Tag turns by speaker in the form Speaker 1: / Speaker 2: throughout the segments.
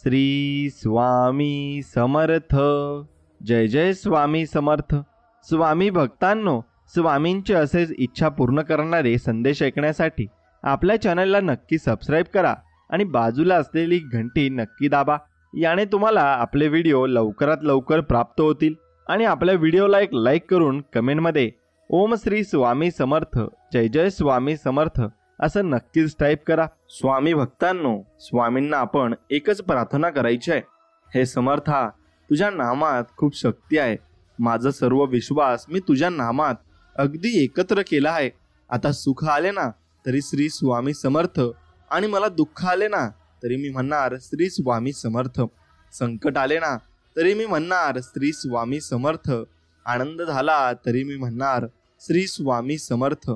Speaker 1: श्री स्वामी समर्थ. जय जय स्वामी समर्थ. स्वामी भक्तांनो, स्वामींचे असेच इच्छा पूर्ण करणारे संदेश ऐकण्यासाठी आपल्या चॅनलला नक्की सबस्क्राईब करा आणि बाजूला असलेली घंटी नक्की दाबा. याने तुम्हाला आपले व्हिडिओ लवकरात लवकर प्राप्त होतील. आणि आपल्या व्हिडिओला एक लाईक करून कमेंटमध्ये ओम श्री स्वामी समर्थ, जय जय स्वामी समर्थ असं नक्कीच टाईप करा. स्वामी भक्तांनो, स्वामींना आपण एकच प्रार्थना करायची आहे. हे समर्था, तुझ्या नामात खूप शक्ती आहे. माझा सर्व विश्वास मी तुझ्या नामात अगदी एकत्र केला आहे. आता सुख आले ना तरी श्री स्वामी समर्थ, आणि मला दुःख आले ना तरी मी म्हणणार श्री स्वामी समर्थ. संकट आले ना तरी मी म्हणणार श्री स्वामी समर्थ. आनंद झाला तरी मी म्हणणार श्री स्वामी समर्थ.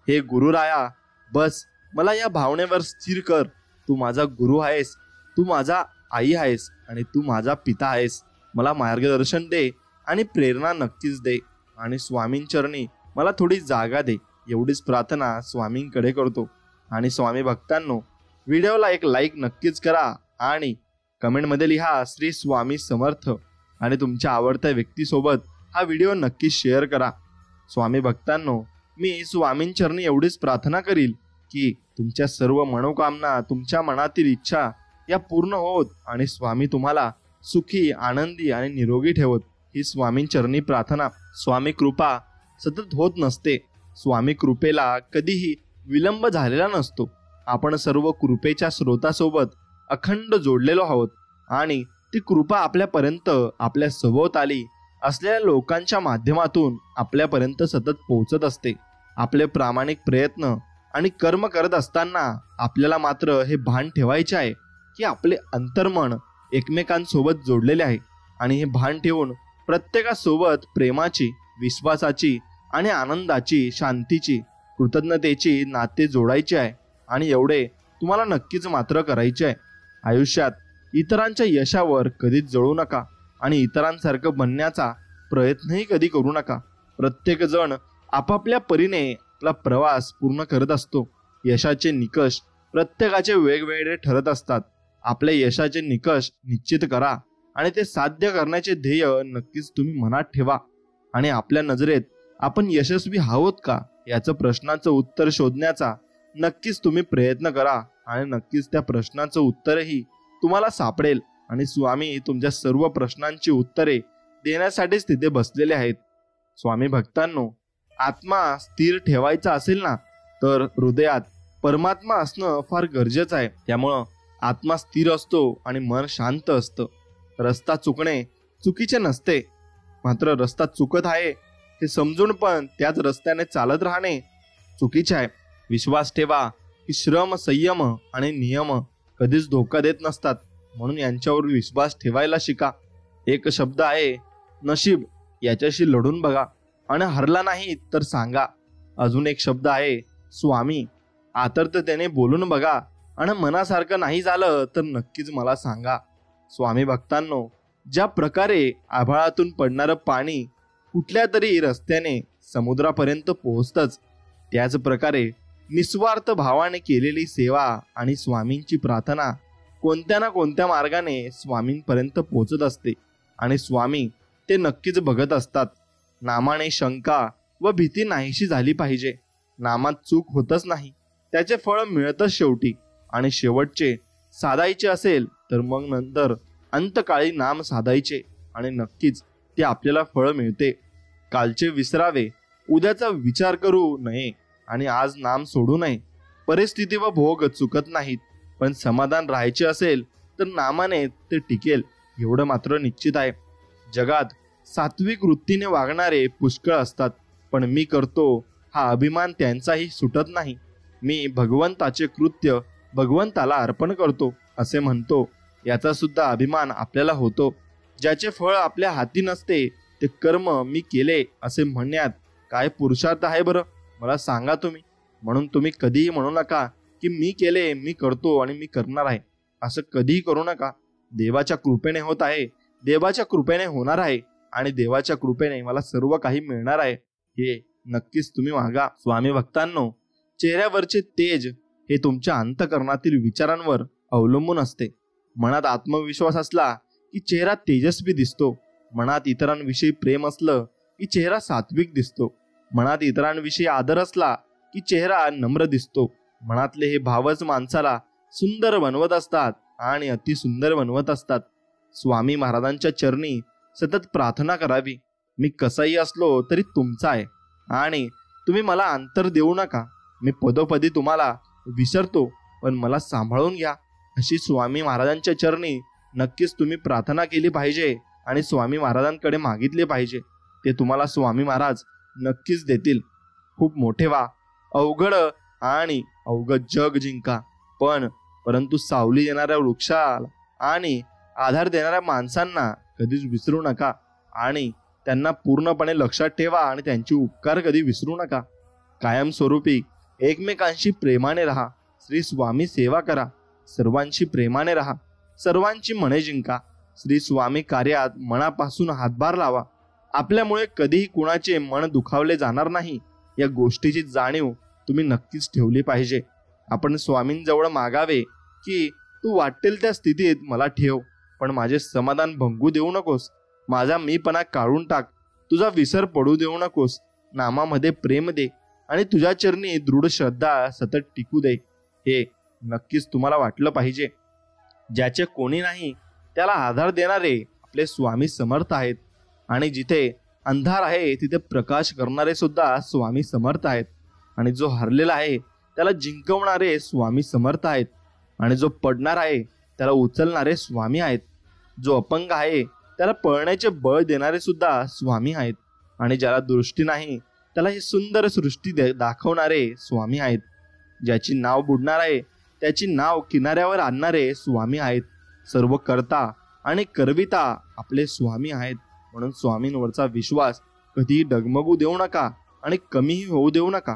Speaker 1: हे गुरुराया, बस मला या भावनेवर स्थिर कर. तू माझा गुरु आहेस, तू माझा आई आहेस आणि तू माझा पिता आहेस. मला मार्गदर्शन दे आणि प्रेरणा नक्कीच दे. आणि स्वामींचरणी मला थोडी जागा दे. एवढीच प्रार्थना स्वामींकडे करतो. आणि स्वामी भक्तांनो, व्हिडिओला एक लाईक नक्कीच करा आणि कमेंटमध्ये लिहा श्री स्वामी समर्थ. आणि तुमच्या आवडत्या व्यक्तीसोबत हा व्हिडिओ नक्की शेअर करा. स्वामी भक्तांनो, मी स्वामींचरणी एवढीच प्रार्थना करील की तुमच्या सर्व मनोकामना, तुमच्या मनातील इच्छा या पूर्ण होत आणि स्वामी तुम्हाला सुखी, आनंदी आणि निरोगी ठेवत. ही स्वामींचरणी प्रार्थना. स्वामी कृपा सतत होत नसते. स्वामी कृपेला कधीही विलंब झालेला नसतो. आपण सर्व कृपेच्या स्रोतासोबत अखंड जोडलेलो आहोत आणि ती कृपा आपल्यापर्यंत, आपल्या सभोवताली असलेल्या लोकांच्या माध्यमातून आपल्यापर्यंत सतत पोहोचत असते. आपले प्रामाणिक प्रयत्न आणि कर्म करत असताना आपल्याला मात्र हे भान ठेवायचे आहे की आपले अंतर्मन एकमेकांसोबत जोडलेले आहे. आणि हे भान ठेवून प्रत्येकासोबत प्रेमाची, विश्वासाची आणि आनंदाची, शांतीची, कृतज्ञतेची नाते जोडायचे आहे. आणि एवढे तुम्हाला नक्कीच मात्र करायचे आहे. आयुष्यात इतरांच्या यशावर कधीच जळू नका आणि इतरांसारखं बनण्याचा प्रयत्नही कधी करू नका. प्रत्येक जण आपापल्या परीने आपला प्रवास पूर्ण करत असतो. यशाचे निकष प्रत्येकाचे वेगवेगळे ठरत असतात. आपल्या यशाचे निकष निश्चित करा आणि ते साध्य करण्याचे ध्येय नक्कीच तुम्ही मनात ठेवा. आणि आपल्या नजरेत आपण यशस्वी आहोत का याचं प्रश्नाचं उत्तर शोधण्याचा नक्कीच तुम्ही प्रयत्न करा. आणि नक्कीच त्या प्रश्नाचं उत्तरही तुम्हाला सापडेल. आणि स्वामी तुमच्या सर्व प्रश्नांची उत्तरे देण्यासाठीच तिथे बसलेले आहेत. स्वामी भक्तांनो, आत्मा स्थिर ठेवायचा असेल ना तर हृदयात परमात्मा असणं फार गरजेचं आहे. त्यामुळं आत्मा स्थिर असतो आणि मन शांत असतं. रस्ता चुकणे चुकीचे नसते, मात्र रस्ता चुकत आहे हे समजून पण त्याच रस्त्याने चालत राहणे चुकीचे आहे. विश्वास ठेवा की श्रम, संयम आणि नियम कधीच धोका देत नसतात. म्हणून यांच्यावर विश्वास ठेवायला शिका. एक शब्द आहे नशीब, याच्याशी लढून बघा आणि हरला नाही तर सांगा. अजून एक शब्द आहे स्वामी, आतुरतेने बोलून बघा आणि मनासारखं नाही झालं तर नक्कीच मला सांगा. स्वामी भक्तांनो, ज्या प्रकारे आभाळातून पडणारं पाणी कुठल्या तरी रस्त्याने समुद्रापर्यंत पोहोचतंच, त्याच प्रकारे निस्वार्थ भावाने केलेली सेवा आणि स्वामींची प्रार्थना कोणत्या ना कोणत्या मार्गाने स्वामींपर्यंत पोहोचत असते. आणि स्वामी ते नक्कीच बघत असतात. नामाने शंका व भीती नाहीशी झाली पाहिजे. नामात चूक होतच नाही, त्याचे फळ मिळतच शेवटी. आणि शेवटचे साधायचे असेल तर मग नंतर अंतकाळी नाम साधायचे आणि नक्कीच ते आपल्याला फळ मिळते. कालचे विसरावे, उद्याचा विचार करू नये आणि आज नाम सोडू नये. परिस्थिती व भोग चुकत नाहीत, पण समाधान राहायचे असेल तर नामाने ते टिकेल एवढं मात्र निश्चित आहे. जगात सात्विक वृत्तीने वागणारे पुष्कळ असतात, पण मी करतो हा अभिमान त्यांचाही सुटत नाही. मी भगवंताचे कृत्य भगवंताला अर्पण करतो असे म्हणतो, याचा सुद्धा अभिमान आपल्याला होतो. ज्याचे फळ आपल्या हाती नसते ते कर्म मी केले असे म्हणण्यात काय पुरुषार्थ आहे बरं, मला सांगा तुम्ही. म्हणून तुम्ही कधीही म्हणू नका की मी केले, मी करतो आणि मी करणार आहे. असं कधीही करू नका. देवाच्या कृपेने होत आहे, देवाच्या कृपेने होणार आहे आणि देवाच्या कृपेने मला सर्व काही मिळणार आहे हे नक्कीच तुम्ही मागा. स्वामी भक्तांनो, चेहऱ्यावरचे तेज हे तुमच्या अंतःकरणातील विचारांवर अवलंबून असते. मनात आत्मविश्वास असला की चेहरा तेजस्वी दिसतो. मनात इतरांविषयी प्रेम असलं की चेहरा सात्विक दिसतो. मनात इतरांविषयी आदर असला की चेहरा नम्र दिसतो. मनातले हे भावच माणसाला सुंदर बनवत असतात आणि अतिसुंदर बनवत असतात. स्वामी महाराजांच्या चरणी सतत प्रार्थना करावी. मी कसाही असलो तरी तुमचा आहे आणि तुम्ही मला अंतर देऊ नका. मी पदोपदी तुम्हाला विसरतो, पण मला सांभाळून घ्या. अशी स्वामी महाराजांच्या चरणी नक्कीच तुम्ही प्रार्थना केली पाहिजे आणि स्वामी महाराजांकडे मागितले पाहिजे. ते तुम्हाला स्वामी महाराज नक्कीच देतील. खूप मोठे व्हा, अवघड आणि अवघड जग जिंका, परंतु सावली देणाऱ्या वृक्षाला आणि आधार देणाऱ्या माणसांना कधीच विसरू नका आणि त्यांना पूर्णपणे लक्षात ठेवा आणि त्यांचे उपकार कधी विसरू नका. कायमस्वरूपी एकमेकांशी प्रेमाने राहा. श्री स्वामी सेवा करा. सर्वांशी प्रेमाने राहा. सर्वांची मने जिंका. श्री स्वामी कार्यात मनापासून हातभार लावा. आपल्यामुळे कधीही कुणाचे मन दुखावले जाणार नाही या गोष्टीची जाणीव तुम्ही नक्कीच ठेवली पाहिजे. आपण स्वामींजवळ मागावे की तू वाटेल त्या स्थितीत मला ठेव, पण माझे समाधान भंगू देऊ नकोस. माझा मीपणा काढून टाक. तुझा विसर पडू देऊ नकोस. नामामध्ये प्रेम दे आणि तुझ्या चरणी दृढ श्रद्धा सतत टिकू दे. हे नक्कीच तुम्हाला वाटलं पाहिजे. ज्याचे कोणी नाही त्याला आधार देणारे आपले स्वामी समर्थ आहेत आणि जिथे अंधार आहे तिथे प्रकाश करणारे सुद्धा स्वामी समर्थ आहेत. आणि जो हरलेला आहे त्याला जिंकवणारे स्वामी समर्थ आहेत आणि जो पडणार आहे त्याला उचलणारे स्वामी आहेत. जो अपंग आहे त्याला पळण्याचे बळ देणारे सुद्धा स्वामी आहेत आणि ज्याला दृष्टी नाही त्याला ही सुंदर सृष्टी दाखवणारे स्वामी आहेत. ज्याची नाव बुडणार आहे त्याची नाव किनाऱ्यावर आणणारे स्वामी आहेत. सर्व करता आणि करविता आपले स्वामी आहेत. म्हणून स्वामींवरचा विश्वास कधीही डगमगू देऊ नका आणि कमीही होऊ देऊ नका.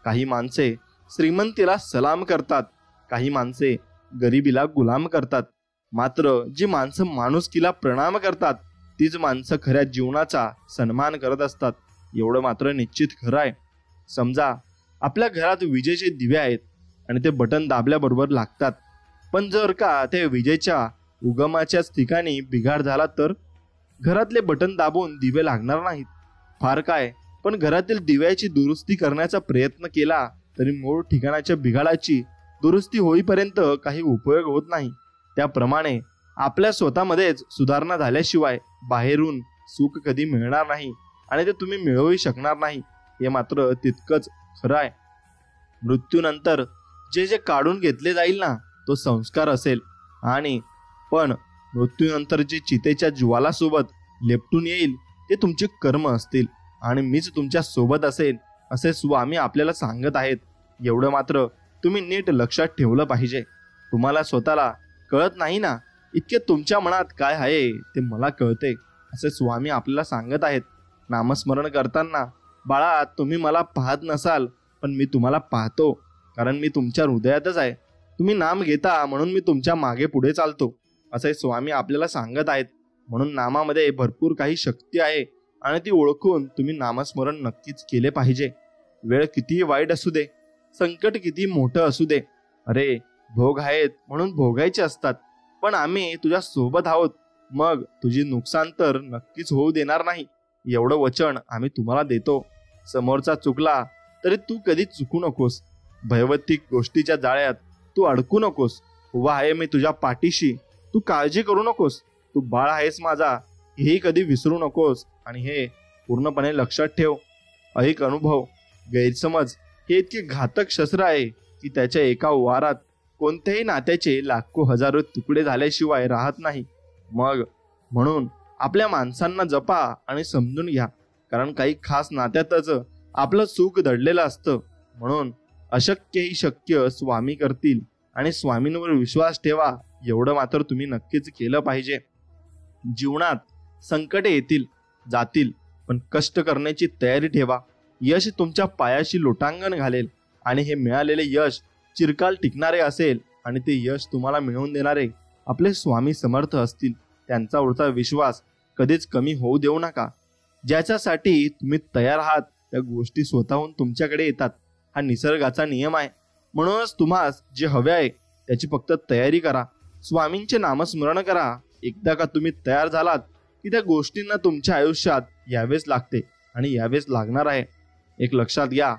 Speaker 1: काही माणसे श्रीमंतीला सलाम करतात, काही माणसे गरिबीला गुलाम करतात, मात्र जी माणसं माणुसकीला प्रणाम करतात तीच माणसं खऱ्या जीवनाचा सन्मान करत असतात. एवढं मात्र निश्चित खरं आहे. समजा आपल्या घरात विजेचे दिवे आहेत आणि ते बटन दाबल्याबरोबर लागतात, पण जर का ते विजेच्या उगमाच्याच ठिकाणी बिघाड झाला तर घरातले बटन दाबून दिवे लागणार नाहीत. फार काय, पण घरातील दिव्याची दुरुस्ती करण्याचा प्रयत्न केला तरी मूळ ठिकाणाच्या बिघाडाची दुरुस्ती होईपर्यंत काही उपयोग होत नाही. त्याप्रमाणे आपल्या स्वतःमध्येच सुधारणा झाल्याशिवाय बाहेरून सुख कधी मिळणार नाही आणि ते तुम्ही मिळवूही शकणार नाही. हे मात्र तितकंच खरं आहे. मृत्यूनंतर जे जे काढून घेतले जाईल ना तो संस्कार असेल, आणि पण मृत्यूनंतर जे चितेच्या ज्वालासोबत लेपटून येईल ते तुमचे कर्म असतील आणि मीच तुमच्या सोबत असेल असे स्वामी आपल्याला सांगत आहेत. एवढं मात्र तुम्ही नीट लक्षात ठेवलं पाहिजे. तुम्हाला स्वतःला कळत नाही ना, इतके तुमच्या मनात काय आहे ते मला कळते असे स्वामी आपल्याला सांगत आहेत. नामस्मरण करताना बाळा तुम्ही मला पाहत नसाल, पण मी तुम्हाला पाहतो, कारण मी तुमच्या हृदयातच आहे. तुम्ही नाम घेता म्हणून मी तुमच्या मागे पुढे चालतो असे स्वामी आपल्याला सांगत आहेत. म्हणून नामामध्ये भरपूर काही शक्ती आहे आणि ती ओळखून तुम्ही नामस्मरण नक्कीच केले पाहिजे. वेळ कितीही वाईट असू दे, संकट किती मोठं असू दे, अरे भोग आहेत म्हणून भोगायचे असतात, पण आम्ही तुझ्या सोबत आहोत, मग तुझी नुकसान तर नक्कीच होऊ देणार नाही एवढं वचन आम्ही तुम्हाला देतो. समोरचा चुकला तरी तू कधी चुकू नकोस. भयवतिक गोष्टीच्या जाळ्यात तू अडकू नकोस. उभा आहे मी तुझ्या पाठीशी, तू काळजी करू नकोस. तू बाळ आहेस माझा हेही कधी विसरू नकोस. आणि हे पूर्णपणे लक्षात ठेव. ऐक अनुभव, गैरसमज हे इतके घातक शस्त्र आहे की त्याच्या एका वारात कोणत्याही नात्याचे लाखो हजारो तुकडे झाल्याशिवाय राहत नाही. मग म्हणून आपल्या माणसांना जपा आणि समजून घ्या, कारण काही खास नात्यातच आपलं सुख दडलेलं असतं. म्हणून अशक्यही शक्य स्वामी करतील आणि स्वामींवर विश्वास ठेवा. एवढं मात्र तुम्ही नक्कीच केलं पाहिजे. जीवनात संकटे येतील जातील, पण कष्ट करण्याची तयारी ठेवा. यश तुमच्या पायाशी लोटांगण घालेल आणि हे मिळालेले यश चिरकाल टिकणारे असेल आणि ते यश तुम्हाला मिळवून देणारे आपले स्वामी समर्थ असतील. त्यांच्यावरचा विश्वास कधीच कमी होऊ देऊ नका. ज्याच्यासाठी तुम्ही तयार आहात त्या गोष्टी स्वतःहून तुमच्याकडे येतात. हा निसर्गाचा नियम आहे. म्हणूनच तुम्हाला जे हवे आहे त्याची फक्त तयारी करा. स्वामींचे नामस्मरण करा. एकदा का तुम्ही तयार झालात की त्या गोष्टींना तुमच्या आयुष्यात यावेच लागते आणि यावेच लागणार आहे. एक लक्षात घ्या,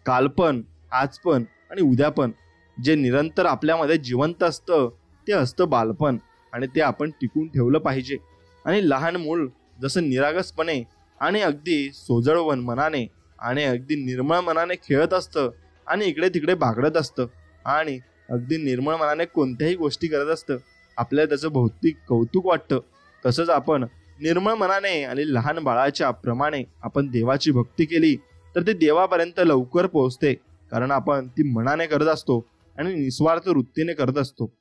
Speaker 1: काल पण, आज पण आणि उद्या पण जे निरंतर आपल्यामध्ये जिवंत असतं ते असतं बालपण, आणि ते आपण टिकून ठेवलं पाहिजे. आणि लहान मूल जसं निरागसपणे आणि अगदी सोजळवन मनाने आणि अगदी निर्मळ मनाने खेळत असतं आणि इकडे तिकडे बागडत असतं आणि अगदी निर्मळ मनाने कोणत्याही गोष्टी करत असतं, आपल्याला त्याचं भौतिक कौतुक वाटतं, तसंच आपण निर्मळ मनाने आणि लहान बाळाच्या प्रमाणे आपण देवाची भक्ती केली तर ते देवापर्यंत लवकर पोहोचते, कारण आपण ती मनाने करत असतो आणि निस्वार्थ वृत्तीने करत असतो.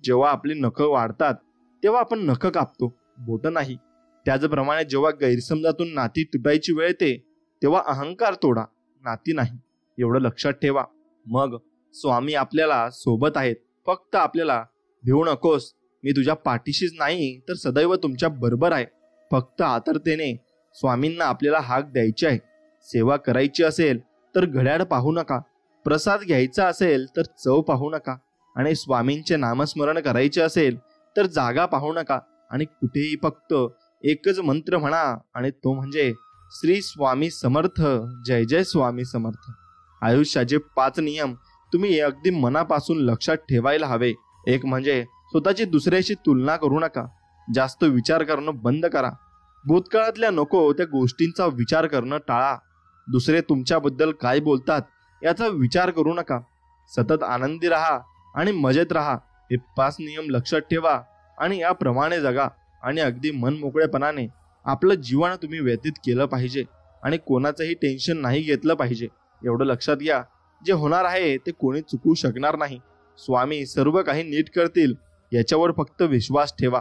Speaker 1: जेव्हा आपली नखं वाढतात तेव्हा आपण नखं कापतो, बोटं नाही. त्याचप्रमाणे जेव्हा गैरसमजातून नाती तुटायची वेळ येते तेव्हा अहंकार तोडा, नाती नाही. एवढं लक्षात ठेवा. मग स्वामी आपल्याला सोबत आहेत. फक्त आपल्याला भिवू नकोस, मी तुझ्या पाठीशीच नाही तर सदैव तुमच्या बरोबर आहे. फक्त आतुरतेने स्वामींना आपल्याला हाक द्यायची आहे. सेवा करायची असेल तर घड्याळ पाहू नका, प्रसाद घ्यायचा असेल तर चव पाहू नका, आणि स्वामींचे नामस्मरण करायचे असेल तर जागा पाहू नका, आणि कुठेही फक्त एकच मंत्र म्हणा, आणि तो म्हणजे श्री स्वामी समर्थ, जय जय स्वामी समर्थ. आयुष्याचे 5 नियम तुम्ही अगदी मनापासून लक्षात ठेवायला हवे. एक म्हणजे स्वतःची दुसऱ्याशी तुलना करू नका. जास्त विचार करणं बंद करा. भूतकाळातल्या नको त्या गोष्टींचा विचार करणं टाळा. दुसरे तुमच्याबद्दल काय बोलतात याचा विचार करू नका. सतत आनंदी राहा आणि मजेत राहा. हे 5 नियम लक्षात ठेवा आणि याप्रमाणे जगा, आणि अगदी मनमोकळेपणाने आपलं जीवन तुम्ही व्यतीत केलं पाहिजे आणि कोणाचंही टेन्शन नाही घेतलं पाहिजे. एवढं लक्षात घ्या, जे होणार आहे ते कोणी चुकू शकणार नाही. स्वामी सर्व काही नीट करतील, याच्यावर फक्त विश्वास ठेवा.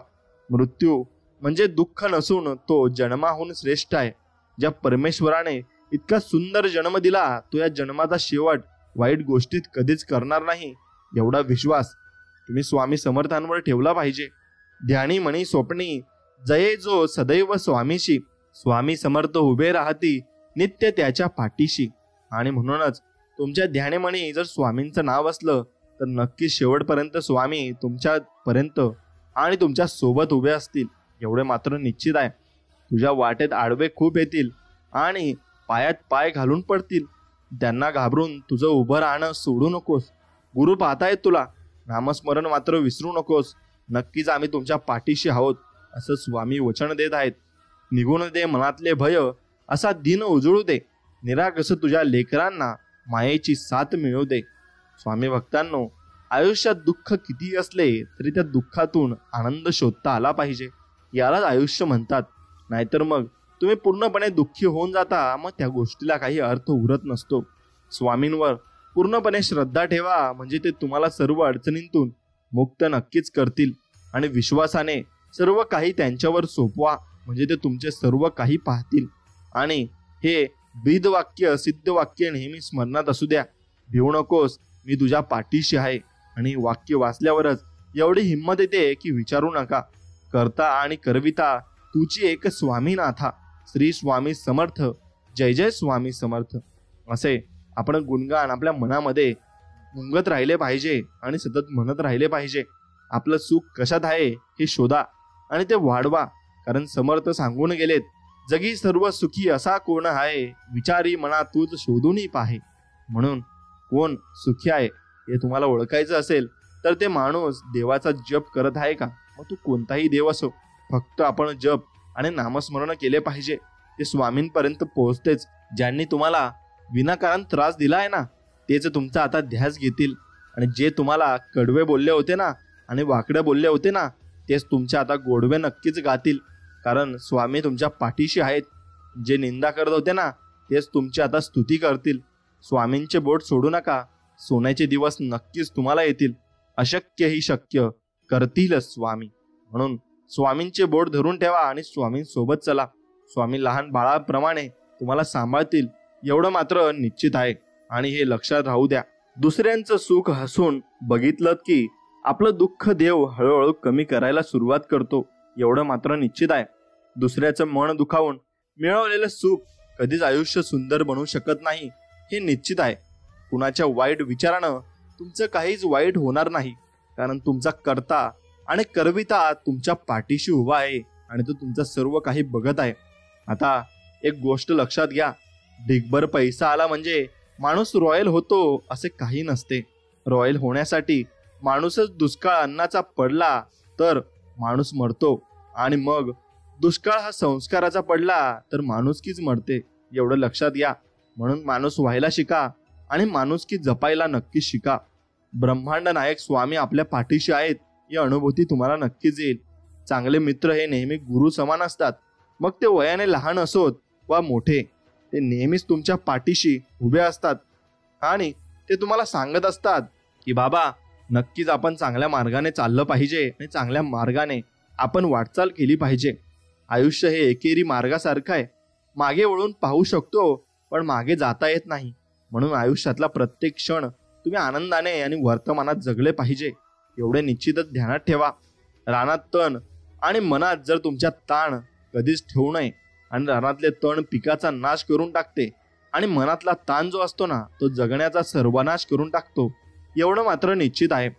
Speaker 1: मृत्यू म्हणजे दुःख नसून तो जन्माहून श्रेष्ठ आहे. ज्या परमेश्वराने इतका सुंदर जन्म दिला तो या जन्माचा शेवट वाईट गोष्टीत कधीच करणार नाही, एवढा विश्वास तुम्ही स्वामी समर्थांवर ठेवला पाहिजे. ध्यानी मणी स्वप्नी जये जो सदैव स्वामीशी, स्वामी समर्थ उभे राहती नित्य त्याच्या पाठीशी. आणि म्हणूनच तुमच्या ध्यानेमणी जर स्वामींचं नाव असलं तर नक्की शेवटपर्यंत स्वामी तुमच्यापर्यंत आणि तुमच्या सोबत उभे असतील, एवढे मात्र निश्चित आहे. तुझ्या वाटेत आडवे खूप येतील आणि पायात पाय घालून पडतील, त्यांना घाबरून तुझं उभं राहणं सोडू नकोस. गुरु पाहतायत तुला, नामस्मरण मात्र विसरू नकोस. नक्कीच आम्ही तुमच्या पाठीशी आहोत असं स्वामी वचन देत आहेत. निघून दे मनातले भय, असा दिन उजळू दे, निरागस तुझ्या लेकरांना मायेची साथ मिळू दे. स्वामी भक्तांनो, आयुष्यात दुःख किती असले तरी त्या दुःखातून आनंद शोधता आला पाहिजे, यालाच आयुष्य म्हणतात. नाहीतर मग तुम्ही पूर्णपणे दुःखी होऊन जाता, मग त्या गोष्टीला काही अर्थ उरत नसतो. स्वामींवर पूर्णपणे श्रद्धा ठेवा, म्हणजे ते तुम्हाला सर्व अडचणींतून मुक्त नक्कीच करतील. आणि विश्वासाने सर्व काही त्यांच्यावर सोपवा, म्हणजे ते तुमचे सर्व काही पाहतील. आणि हे ब्रीद वाक्य, सिद्ध वाक्य नेहमी स्मरणात असू द्या. भिवू नकोस, मी तुझ्या पाठीशी आहे. आणि वाक्य वाचल्यावरच एवढी हिंमत येते की विचारू नका. करता आणि करविता तुझी एक स्वामीनाथा, श्री स्वामी समर्थ, जय जय स्वामी समर्थ. असे आपण गुणगान आपल्या मनामध्ये गुंगत राहिले पाहिजे आणि सतत म्हणत राहिले पाहिजे. आपलं सुख कशात आहे हे शोधा आणि ते वाढवा, कारण समर्थ सांगून गेलेत, जगी सर्व सुखी असा कोण आहे, विचारी मना तूच शोधूनही पाहे. म्हणून कोण सुखी आहे हे तुम्हाला ओळखायचं असेल तर ते माणूस देवाचा जप करत आहे का, मग तू कोणताही देव असो, फक्त आपण जप आणि नामस्मरण केले पाहिजे. ते स्वामींपर्यंत पोहोचतेच. ज्यांनी तुम्हाला विनाकारण त्रास दिला आहे ना, तेच तुमचा आता ध्यास घेतील. आणि जे तुम्हाला कडवे बोलले होते ना आणि वाकडे बोलले होते ना, तेच तुमच्या आता गोडवे नक्कीच गातील, कारण स्वामी तुमच्या पाठीशी आहेत. जे निंदा करत होते ना, तेच तुमची आता स्तुती करतील. स्वामींचे बोट सोडू नका, सोन्याचे दिवस नक्कीच तुम्हाला येतील. अशक्य ही शक्य करतीलच स्वामी. म्हणून स्वामींचे बोट धरून ठेवा आणि स्वामींसोबत चला. स्वामी लहान बाळाप्रमाणे तुम्हाला सांभाळतील, एवढं मात्र निश्चित आहे. आणि हे लक्षात राहू द्या, दुसऱ्यांचं सुख हसून बघितलं की आपलं दुःख देव हळूहळू कमी करायला सुरुवात करतो, एवढं मात्र निश्चित आहे. दुसऱ्याचं मन दुखावून मिळवलेलं सुख कधीच आयुष्य सुंदर बनवू शकत नाही, हे निश्चित आहे. कुणाच्या वाईट विचारानं तुमचं काहीच वाईट होणार नाही, कारण तुमचा कर्ता आणि करविता तुमच्या पाठीशी उभा आहे आणि तो तुमचं सर्व काही बघत आहे. आता एक गोष्ट लक्षात घ्या, ढिगभर पैसा आला म्हणजे माणूस रॉयल होतो असे काही नसते. रॉयल होण्यासाठी माणूसच दुष्काळ अन्नाचा पडला तर माणूस मरतो, आणि मग दुष्काळ हा संस्काराचा पडला तर माणुसकीच मरते. एवढं लक्षात घ्या. म्हणून माणूस व्हायला शिका आणि माणुसकी जपायला नक्की शिका. ब्रह्मांड नायक स्वामी आपल्या पाठीशी आहेत ही अनुभूती तुम्हाला नक्कीच येईल. चांगले मित्र हे नेहमी गुरु समान असतात. मग ते वयाने लहान असोत वा मोठे, ते नेहमीच तुमच्या पाठीशी उभे असतात आणि ते तुम्हाला सांगत असतात की बाबा, नक्कीच आपण चांगल्या मार्गाने चाललं पाहिजे आणि चांगल्या मार्गाने आपण वाटचाल केली पाहिजे. आयुष्य हे एकेरी मार्गासारखं आहे. मागे वळून पाहू शकतो पण मागे जाता येत नाही. म्हणून आयुष्यातला प्रत्येक क्षण तुम्ही आनंदाने आणि वर्तमानात जगले पाहिजे. एवढे निश्चितच ध्यानात ठेवा. रानात तण आणि मनात जर तुमच्या ताण कधीच ठेवू नये. आणि रानातले तण पिकाचा नाश करून टाकते आणि मनातला ताण जो असतो ना, तो जगण्याचा सर्वनाश करून टाकतो. एवढं मात्र निश्चित आहे.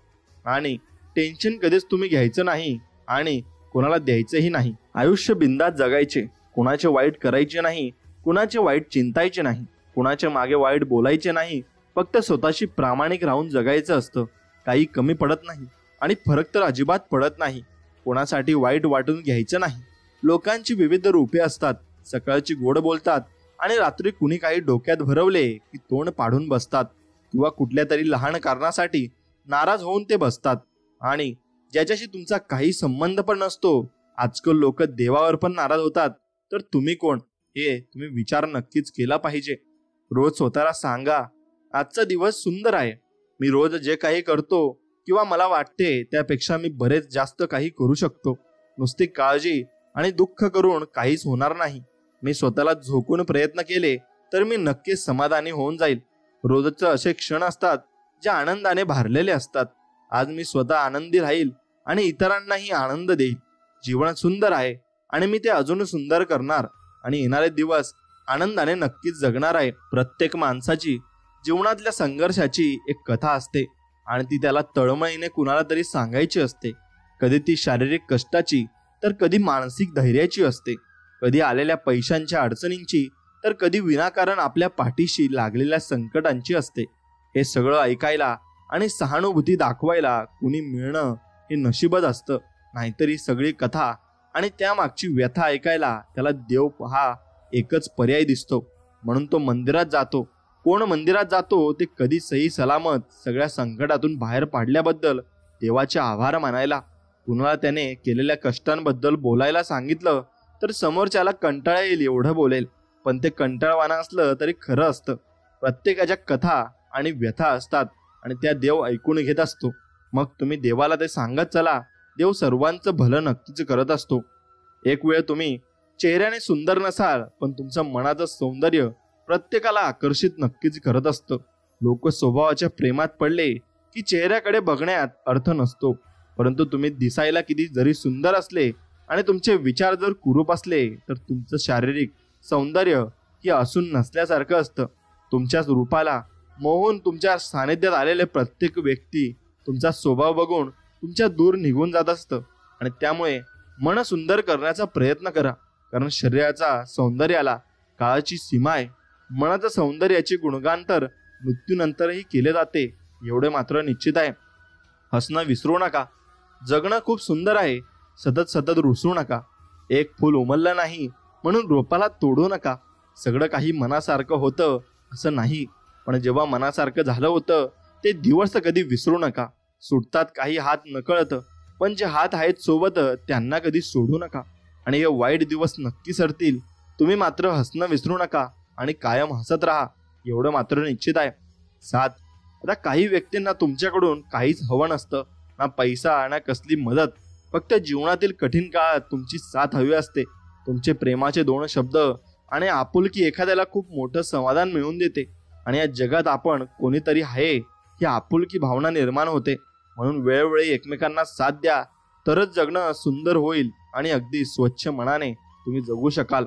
Speaker 1: आणि टेन्शन कधीच तुम्ही घ्यायचं नाही आणि कोणाला द्यायचंही नाही. आयुष्य बिंदास जगायचे, कुणाचे वाईट करायचे नाही, कुणाचे वाईट चिंतायचे नाही, कुणाच्या मागे वाईट बोलायचे नाही. फक्त स्वतःशी प्रामाणिक राहून जगायचं असतं. काही कमी पडत नाही आणि फरक तर अजिबात पडत नाही. कोणासाठी वाईट वाटून घ्यायचं नाही. लोकांची विविध रूपे असतात. सकाळची गोड बोलतात आणि रात्री कुणी काही डोक्यात भरवले की तोंड पाडून बसतात किंवा कुठल्या तरी लहान कारणासाठी नाराज होऊन ते बसतात. आणि ज्याच्याशी तुमचा काही संबंध पण नसतो. आजकाल लोक देवावर पण नाराज होतात. तर तुम्ही कोण हे तुम्ही विचार नक्कीच केला पाहिजे. रोज स्वतःला सांगा, आजचा दिवस सुंदर आहे. मी रोज जे काही करतो किंवा मला वाटते त्यापेक्षा मी बरेच जास्त काही करू शकतो. नुसती काळजी आणि दुःख करून काहीच होणार नाही. मी स्वतःला झोकून प्रयत्न केले तर मी नक्कीच समाधानी होऊन जाईल. रोजचे असे क्षण असतात जे आनंदाने भरलेले असतात. आज मी स्वतः आनंदी राहील आणि इतरांनाही आनंद देईल. जीवन सुंदर आहे आणि मी ते अजून सुंदर करणार आणि येणारे दिवस आनंदाने नक्कीच जगणार आहे. प्रत्येक माणसाची जीवनातल्या संघर्षाची एक कथा असते आणि ती त्याला तळमळीने कुणाला तरी सांगायची असते. कधी ती शारीरिक कष्टाची तर कधी मानसिक धैर्याची असते. कधी आलेल्या पैशांच्या अडचणींची तर कधी विनाकारण आपल्या पाठीशी लागलेल्या संकटांची असते. हे सगळं ऐकायला आणि सहानुभूती दाखवायला कुणी मिळणं हे नशीबच असतं. नाहीतर ही सगळी कथा आणि त्यामागची व्यथा ऐकायला त्याला देव हा एकच पर्याय दिसतो. म्हणून तो मंदिरात जातो. कोण मंदिरात जातो ते कधी सही सलामत सगळ्या संकटातून बाहेर पाडल्याबद्दल देवाचे आभार मानायला. कुणाला त्याने केलेल्या कष्टांबद्दल बोलायला सांगितलं तर समोरच्याला कंटाळा येईल एवढं बोलेल, पण ते कंटाळवाणं असलं तरी खरं असतं. प्रत्येकाच्या कथा आणि व्यथा असतात आणि त्या देव ऐकून घेत असतो. मग तुम्ही देवाला ते सांगत चला. देव सर्वांचं भलं नक्कीच करत असतो. एक वेळ तुम्ही चेहऱ्याने सुंदर नसाल पण तुमचं मनाचं सौंदर्य प्रत्येकाला आकर्षित नक्कीच करत असतं. लोक स्वभावाच्या प्रेमात पडले की चेहऱ्याकडे बघण्यात अर्थ नसतो. परंतु तुम्ही दिसायला किती जरी सुंदर असले आणि तुमचे विचार जर कुरूप असले तर तुमचं शारीरिक सौंदर्य हे असून नसल्यासारखं असतं. तुमच्याच रूपाला मोहून तुमच्या सानिध्यात आलेले प्रत्येक व्यक्ती तुमचा स्वभाव बघून तुमच्या दूर निघून जात असतं. आणि त्यामुळे मन सुंदर करण्याचा प्रयत्न करा. कारण शरीराचा सौंदर्याला काळाची सीमा आहे. मनाच्या सौंदर्याची गुणगान तर मृत्यूनंतरही केले जाते. एवढे मात्र निश्चित आहे. हसणं विसरू नका. जगणं खूप सुंदर आहे. सतत सतत रुसू नका. एक फूल उमललं नाही म्हणून रोपाला तोडू नका. सगळं काही मनासारखं होतं असं नाही, पण जेव्हा मनासारखं झालं होतं ते दिवस कधी विसरू नका. सुटतात काही हात नकळत, पण जे हात आहेत सोबत त्यांना कधी सोडू नका. आणि हे वाईट दिवस नक्की सरतील. तुम्ही मात्र हसणं विसरू नका आणि कायम हसत राहा. एवढं मात्र निश्चित आहे. 7. आता काही व्यक्तींना तुमच्याकडून काहीच हवं नसतं, ना पैसा ना कसली मदत. फक्त जीवनातील कठीण काळात तुमची साथ हवी असते. तुमचे प्रेमाचे 2 शब्द आणि आपुलकी एखाद्याला खूप मोठं समाधान मिळवून देते. आणि या जगात आपण कोणीतरी आहे ही आपुलकी भावना निर्माण होते. म्हणून वेळोवेळी एकमेकांना साथ द्या, तरच जगणं सुंदर होईल आणि अगदी स्वच्छ मनाने तुम्ही जगू शकाल.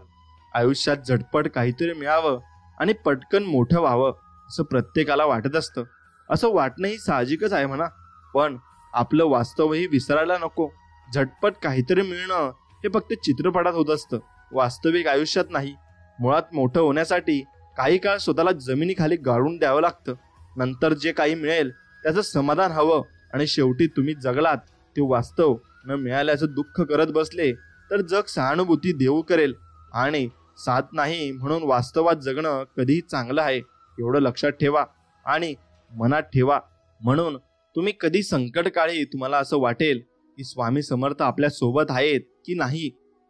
Speaker 1: आयुष्यात झटपट काहीतरी मिळावं आणि पटकन मोठं व्हावं असं प्रत्येकाला वाटत असतं. असं वाटणंही साहजिकच आहे म्हणा, पण आपलं वास्तवही विसरायला नको. झटपट काहीतरी मिळणं हे फक्त चित्रपटात होत असतं, वास्तविक आयुष्यात नाही. मुळात मोठं होण्यासाठी काही काळ स्वतःला जमिनीखाली गाडून द्यावं लागतं. नंतर जे काही मिळेल त्याचं समाधान हवं. आणि शेवटी तुम्ही जगलात ते वास्तव न मिळाल्याचं दुःख करत बसले तर जग सहानुभूती देऊ करेल आणि साथ नाही. म्हणून वास्तवात जगणं कधीही चांगलं आहे एवढं लक्षात ठेवा आणि मनात ठेवा. म्हणून तुम्ही कधी संकटकाळी तुम्हाला असं वाटेल की स्वामी समर्थ आपल्या सोबत आहेत की नाही,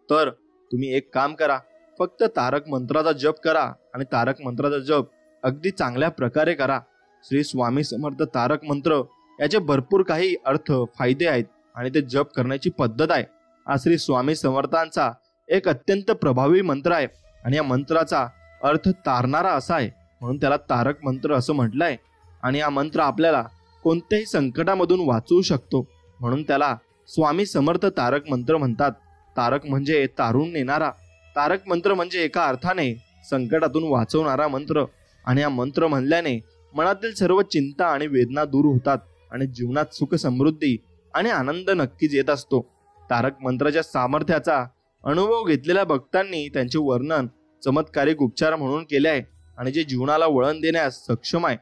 Speaker 1: तर तुम्ही एक काम करा, फक्त तारक मंत्राचा जप करा. आणि तारक मंत्राचा जप अगदी चांगल्या प्रकारे करा. श्री स्वामी समर्थ तारक मंत्र याचे भरपूर काही अर्थ फायदे आहेत आणि ते जप करण्याची पद्धत आहे. हा श्री स्वामी समर्थांचा एक अत्यंत प्रभावी मंत्र आहे आणि या मंत्राचा अर्थ तारणारा असा आहे, म्हणून त्याला तारक मंत्र असं म्हटलंय. आणि हा मंत्र आपल्याला कोणत्याही संकटामधून वाचवू शकतो, म्हणून त्याला स्वामी समर्थ तारक मंत्र म्हणतात. तारक म्हणजे तारून नेणारा. तारक मंत्र म्हणजे एका अर्थाने संकटातून वाचवणारा मंत्र. आणि हा मंत्र म्हणल्याने मनातील सर्व चिंता आणि वेदना दूर होतात आणि जीवनात सुख समृद्धी आणि आनंद नक्कीच येत असतो. तारक मंत्राच्या सामर्थ्याचा अनुभव घेतलेल्या भक्तांनी त्यांचे वर्णन चमत्कारिक उपचार म्हणून केले आहे आणि जे जीवनाला वळण देण्यास सक्षम आहे,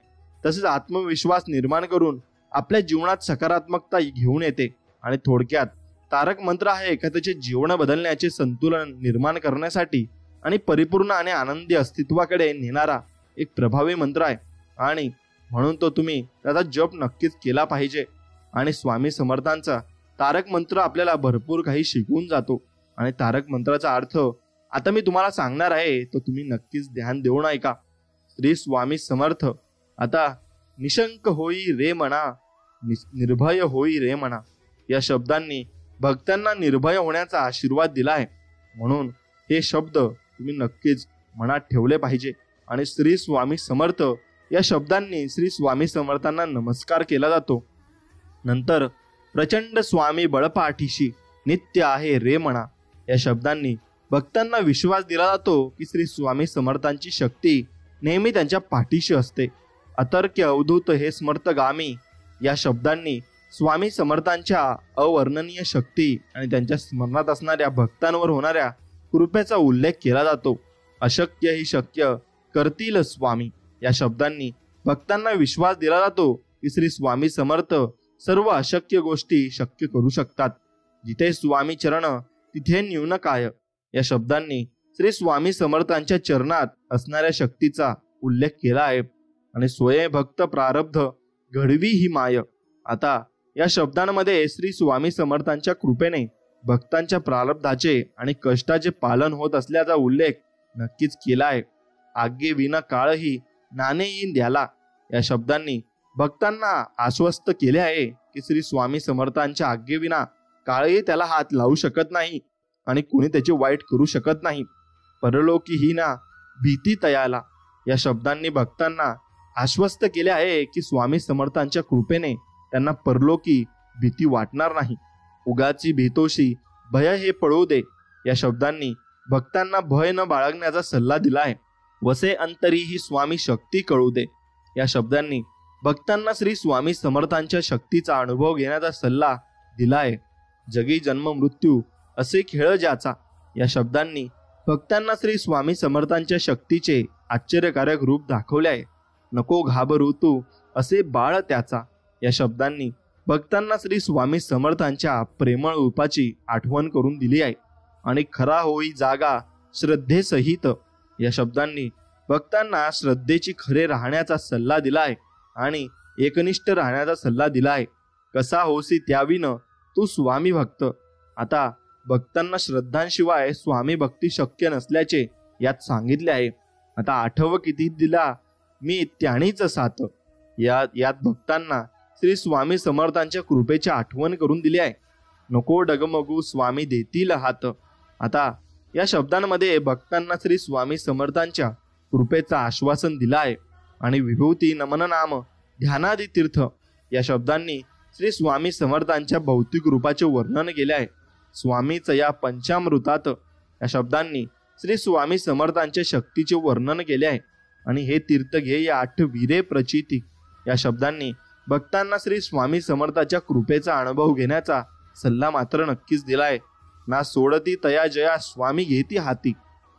Speaker 1: तसेच आत्मविश्वास निर्माण करून आपल्या जीवनात सकारात्मकता घेऊन येते. आणि थोडक्यात तारक मंत्र हा एखाद्याचे जीवन बदलण्याचे संतुलन निर्माण करण्यासाठी आणि परिपूर्ण आणि आनंदी अस्तित्वाकडे नेणारा एक प्रभावी मंत्र आहे. आणि म्हणून तो तुम्ही त्याचा जप नक्कीच केला पाहिजे. आणि स्वामी समर्थांचा तारक मंत्र आपल्याला भरपूर काही शिकवून जातो. आणि तारक मंत्राचा अर्थ आता मी तुम्हाला सांगणार आहे, तो तुम्ही नक्कीच ध्यान देऊन ऐका. श्री स्वामी समर्थ. आता निशंक होई रे म्हणा, निर्भय होई रे म्हणा या शब्दांनी भक्तांना निर्भय होण्याचा आशीर्वाद दिला आहे. म्हणून हे शब्द तुम्ही नक्कीच मनात ठेवले पाहिजे. आणि श्री स्वामी समर्थ या शब्दांनी श्री स्वामी समर्थांना नमस्कार केला जातो. नंतर प्रचंड स्वामी बळपाठीशी नित्य आहे रे म्हणा या शब्दांनी भक्तांना विश्वास दिला जातो की श्री स्वामी समर्थांची शक्ती नेहमी त्यांच्या पाठीशी असते. अतर्क्य अवधूत हे स्मर्तगामी या शब्दांनी स्वामी समर्थांच्या अवर्णनीय शक्ती आणि त्यांच्या स्मरणात असणाऱ्या भक्तांवर होणाऱ्या कृपेचा उल्लेख केला जातो. अशक्य ही शक्य करतील स्वामी या शब्दांनी भक्तांना विश्वास दिला जातो की श्री स्वामी समर्थ सर्व अशक्य गोष्टी शक्य करू शकतात. जिथे स्वामी चरण तिथे न्यून काय या शब्दांनी श्री स्वामी समर्थांच्या चरणात असणाऱ्या शक्तीचा उल्लेख केला आहे. आणि स्वयं भक्त प्रारब्ध घडवी ही माय. आता या शब्दांमध्ये श्री स्वामी समर्थांच्या कृपेने भक्तांच्या प्रारब्धाचे आणि कष्टाचे पालन होत असल्याचा उल्लेख नक्कीच केला आहे. आगे विना काळही नाणे येईन द्याला या शब्दांनी भक्तांना आश्वस्त केले आहे की श्री स्वामी समर्थांच्या आज्ञेविना काळही त्याला हात लावू शकत नाही आणि कोणी त्याचे वाईट करू शकत नाही. परलोकी ही ना भीती तयाला या शब्दांनी भक्तांना आश्वस्त केले आहे की स्वामी समर्थांच्या कृपेने त्यांना परलोकी भीती वाटणार नाही. उगाची भीतोशी भय हे पळू दे या शब्दांनी भक्तांना भय न बाळगण्याचा सल्ला दिला आहे. वसे अंतरी ही स्वामी शक्ती कळू दे या शब्दांनी भक्तांना श्री स्वामी समर्थांच्या शक्तीचा अनुभव घेण्याचा सल्ला दिला आहे. जगी जन्म मृत्यू असे खेळ ज्याचा या शब्दांनी भक्तांना श्री स्वामी समर्थांच्या शक्तीचे आश्चर्यकारक रूप दाखवले आहे. नको घाबरू तू असे बाळ त्याचा या शब्दांनी भक्तांना श्री स्वामी समर्थांच्या प्रेमळ रूपाची आठवण करून दिली आहे. आणि खरा होई जागा श्रद्धेसहित या शब्दांनी भक्तांना श्रद्धेची खरे राहण्याचा सल्ला दिला आहे आणि एकनिष्ठ राहण्याचा सल्ला दिला आहे. कसा होसी त्याविन तू स्वामी भक्त. आता भक्तांना श्रद्धांशिवाय स्वामी भक्ती शक्य नसल्याचे यात सांगितले आहे. आता आठव किती दिला मी त्यानीच साथ यात भक्तांना श्री स्वामी समर्थांच्या कृपेची आठवण करून दिली आहे. नको डगमगू स्वामी देतील हात. आता या शब्दांमध्ये भक्तांना श्री स्वामी समर्थांच्या कृपेचं आश्वासन दिलं आहे. आणि विभूती नमन नाम ध्यानादी तीर्थ या शब्दांनी श्री स्वामी समर्थांच्या भौतिक रूपाचे वर्णन केले आहे. स्वामीच या पंचामृतात या शब्दांनी श्री स्वामी समर्थांच्या शक्तीचे वर्णन केले आहे. आणि हे तीर्थ घे या 8 वीरे प्रचिती या शब्दांनी भक्तांना श्री स्वामी समर्थाच्या कृपेचा अनुभव घेण्याचा सल्ला मात्र नक्कीच दिलाय. ना सोडती तया जया स्वामी घेती हाती.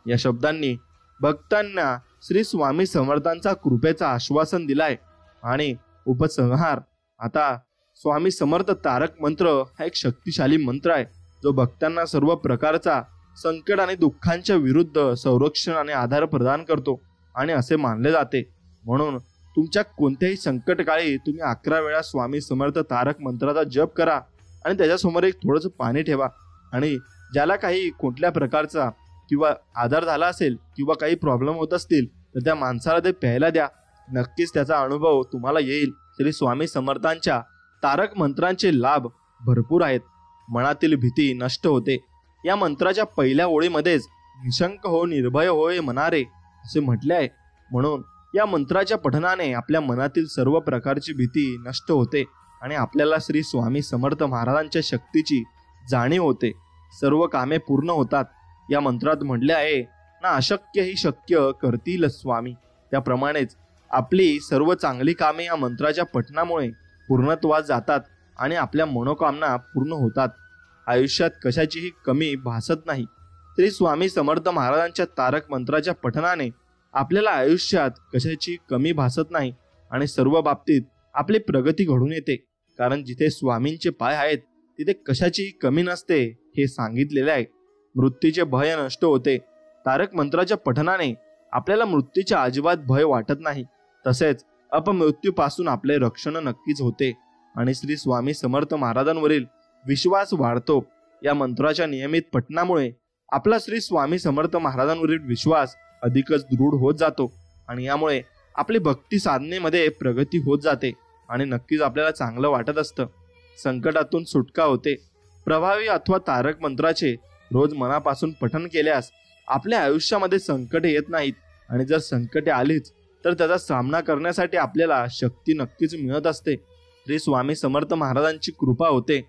Speaker 1: या शब्दांनी भक्तांना श्री स्वामी समर्थांचा कृपेचा आश्वासन दिलाय. आणि उपसंहार, आता स्वामी समर्थ तारक मंत्र हा एक शक्तिशाली मंत्र आहे, जो भक्तांना सर्व प्रकारचा संकट आणि दुःखांच्या विरुद्ध संरक्षण आणि आधार प्रदान करतो. आणि असे मानले जाते म्हणून तुमच्या कोणत्याही संकटकाळी तुम्ही 11 वेळा स्वामी समर्थ तारक मंत्राचा जप करा आणि त्याच्यासमोर एक थोडंसं पाणी ठेवा. आणि ज्याला काही कुठल्या प्रकारचा किंवा आजार झाला असेल किंवा काही प्रॉब्लेम होत असतील तर त्या माणसाला ते प्यायला द्या. नक्कीच त्याचा अनुभव तुम्हाला येईल. श्री स्वामी समर्थांच्या तारक मंत्रांचे लाभ भरपूर आहेत. मनातील भीती नष्ट होते. या मंत्राच्या पहिल्या ओळीमध्येच निशंक हो निर्भय होय मनारे असे म्हटले आहे. म्हणून या मंत्राच्या पठणाने आपल्या मनातील सर्व प्रकारची भीती नष्ट होते आणि आपल्याला श्री स्वामी समर्थ महाराजांच्या शक्तीची जाणीव होते. सर्व कामे पूर्ण होतात. या मंत्रात म्हटले आहे ना, अशक्य ही शक्य करतील स्वामी. त्याप्रमाणेच आपली सर्व चांगली कामे या मंत्राच्या पठणामुळे पूर्णत्वास जातात आणि आपल्या मनोकामना पूर्ण होतात. आयुष्यात कशाचीही कमी भासत नाही. श्री स्वामी समर्थ महाराजांच्या तारक मंत्राच्या पठणाने आपल्याला आयुष्यात कशाची कमी भासत नाही आणि सर्व बाबतीत आपली प्रगती घडून येते. कारण जिथे स्वामींचे पाय आहेत तिथे कशाचीही कमी नसते हे सांगितलेले आहे. मृत्यूचे भय नष्ट होते. तारक मंत्राच्या पठणाने आपल्याला मृत्यूचे अजिबात भय वाटत नाही. तसेच अपमृत्यूपासून आपले रक्षण नक्कीच होते आणि श्री स्वामी समर्थ महाराजांवरील विश्वास वाढतो. या मंत्राच्या नियमित पठणामुळे आपला श्री स्वामी समर्थ महाराजांवरील विश्वास अधिकच दृढ होत जातो आणि यामुळे आपली भक्ती साधनेमध्ये प्रगती होत जाते आणि नक्कीच आपल्याला चांगलं वाटत असतं. संकटातून सुटका होते. प्रभावी अथवा तारक मंत्राचे रोज मनापासून पठण केल्यास आपल्या आयुष्यामध्ये संकटे येत नाहीत आणि जर संकटे आलीच तर त्याचा सामना करण्यासाठी आपल्याला शक्ती नक्कीच मिळत असते. श्री स्वामी समर्थ महाराजांची कृपा होते.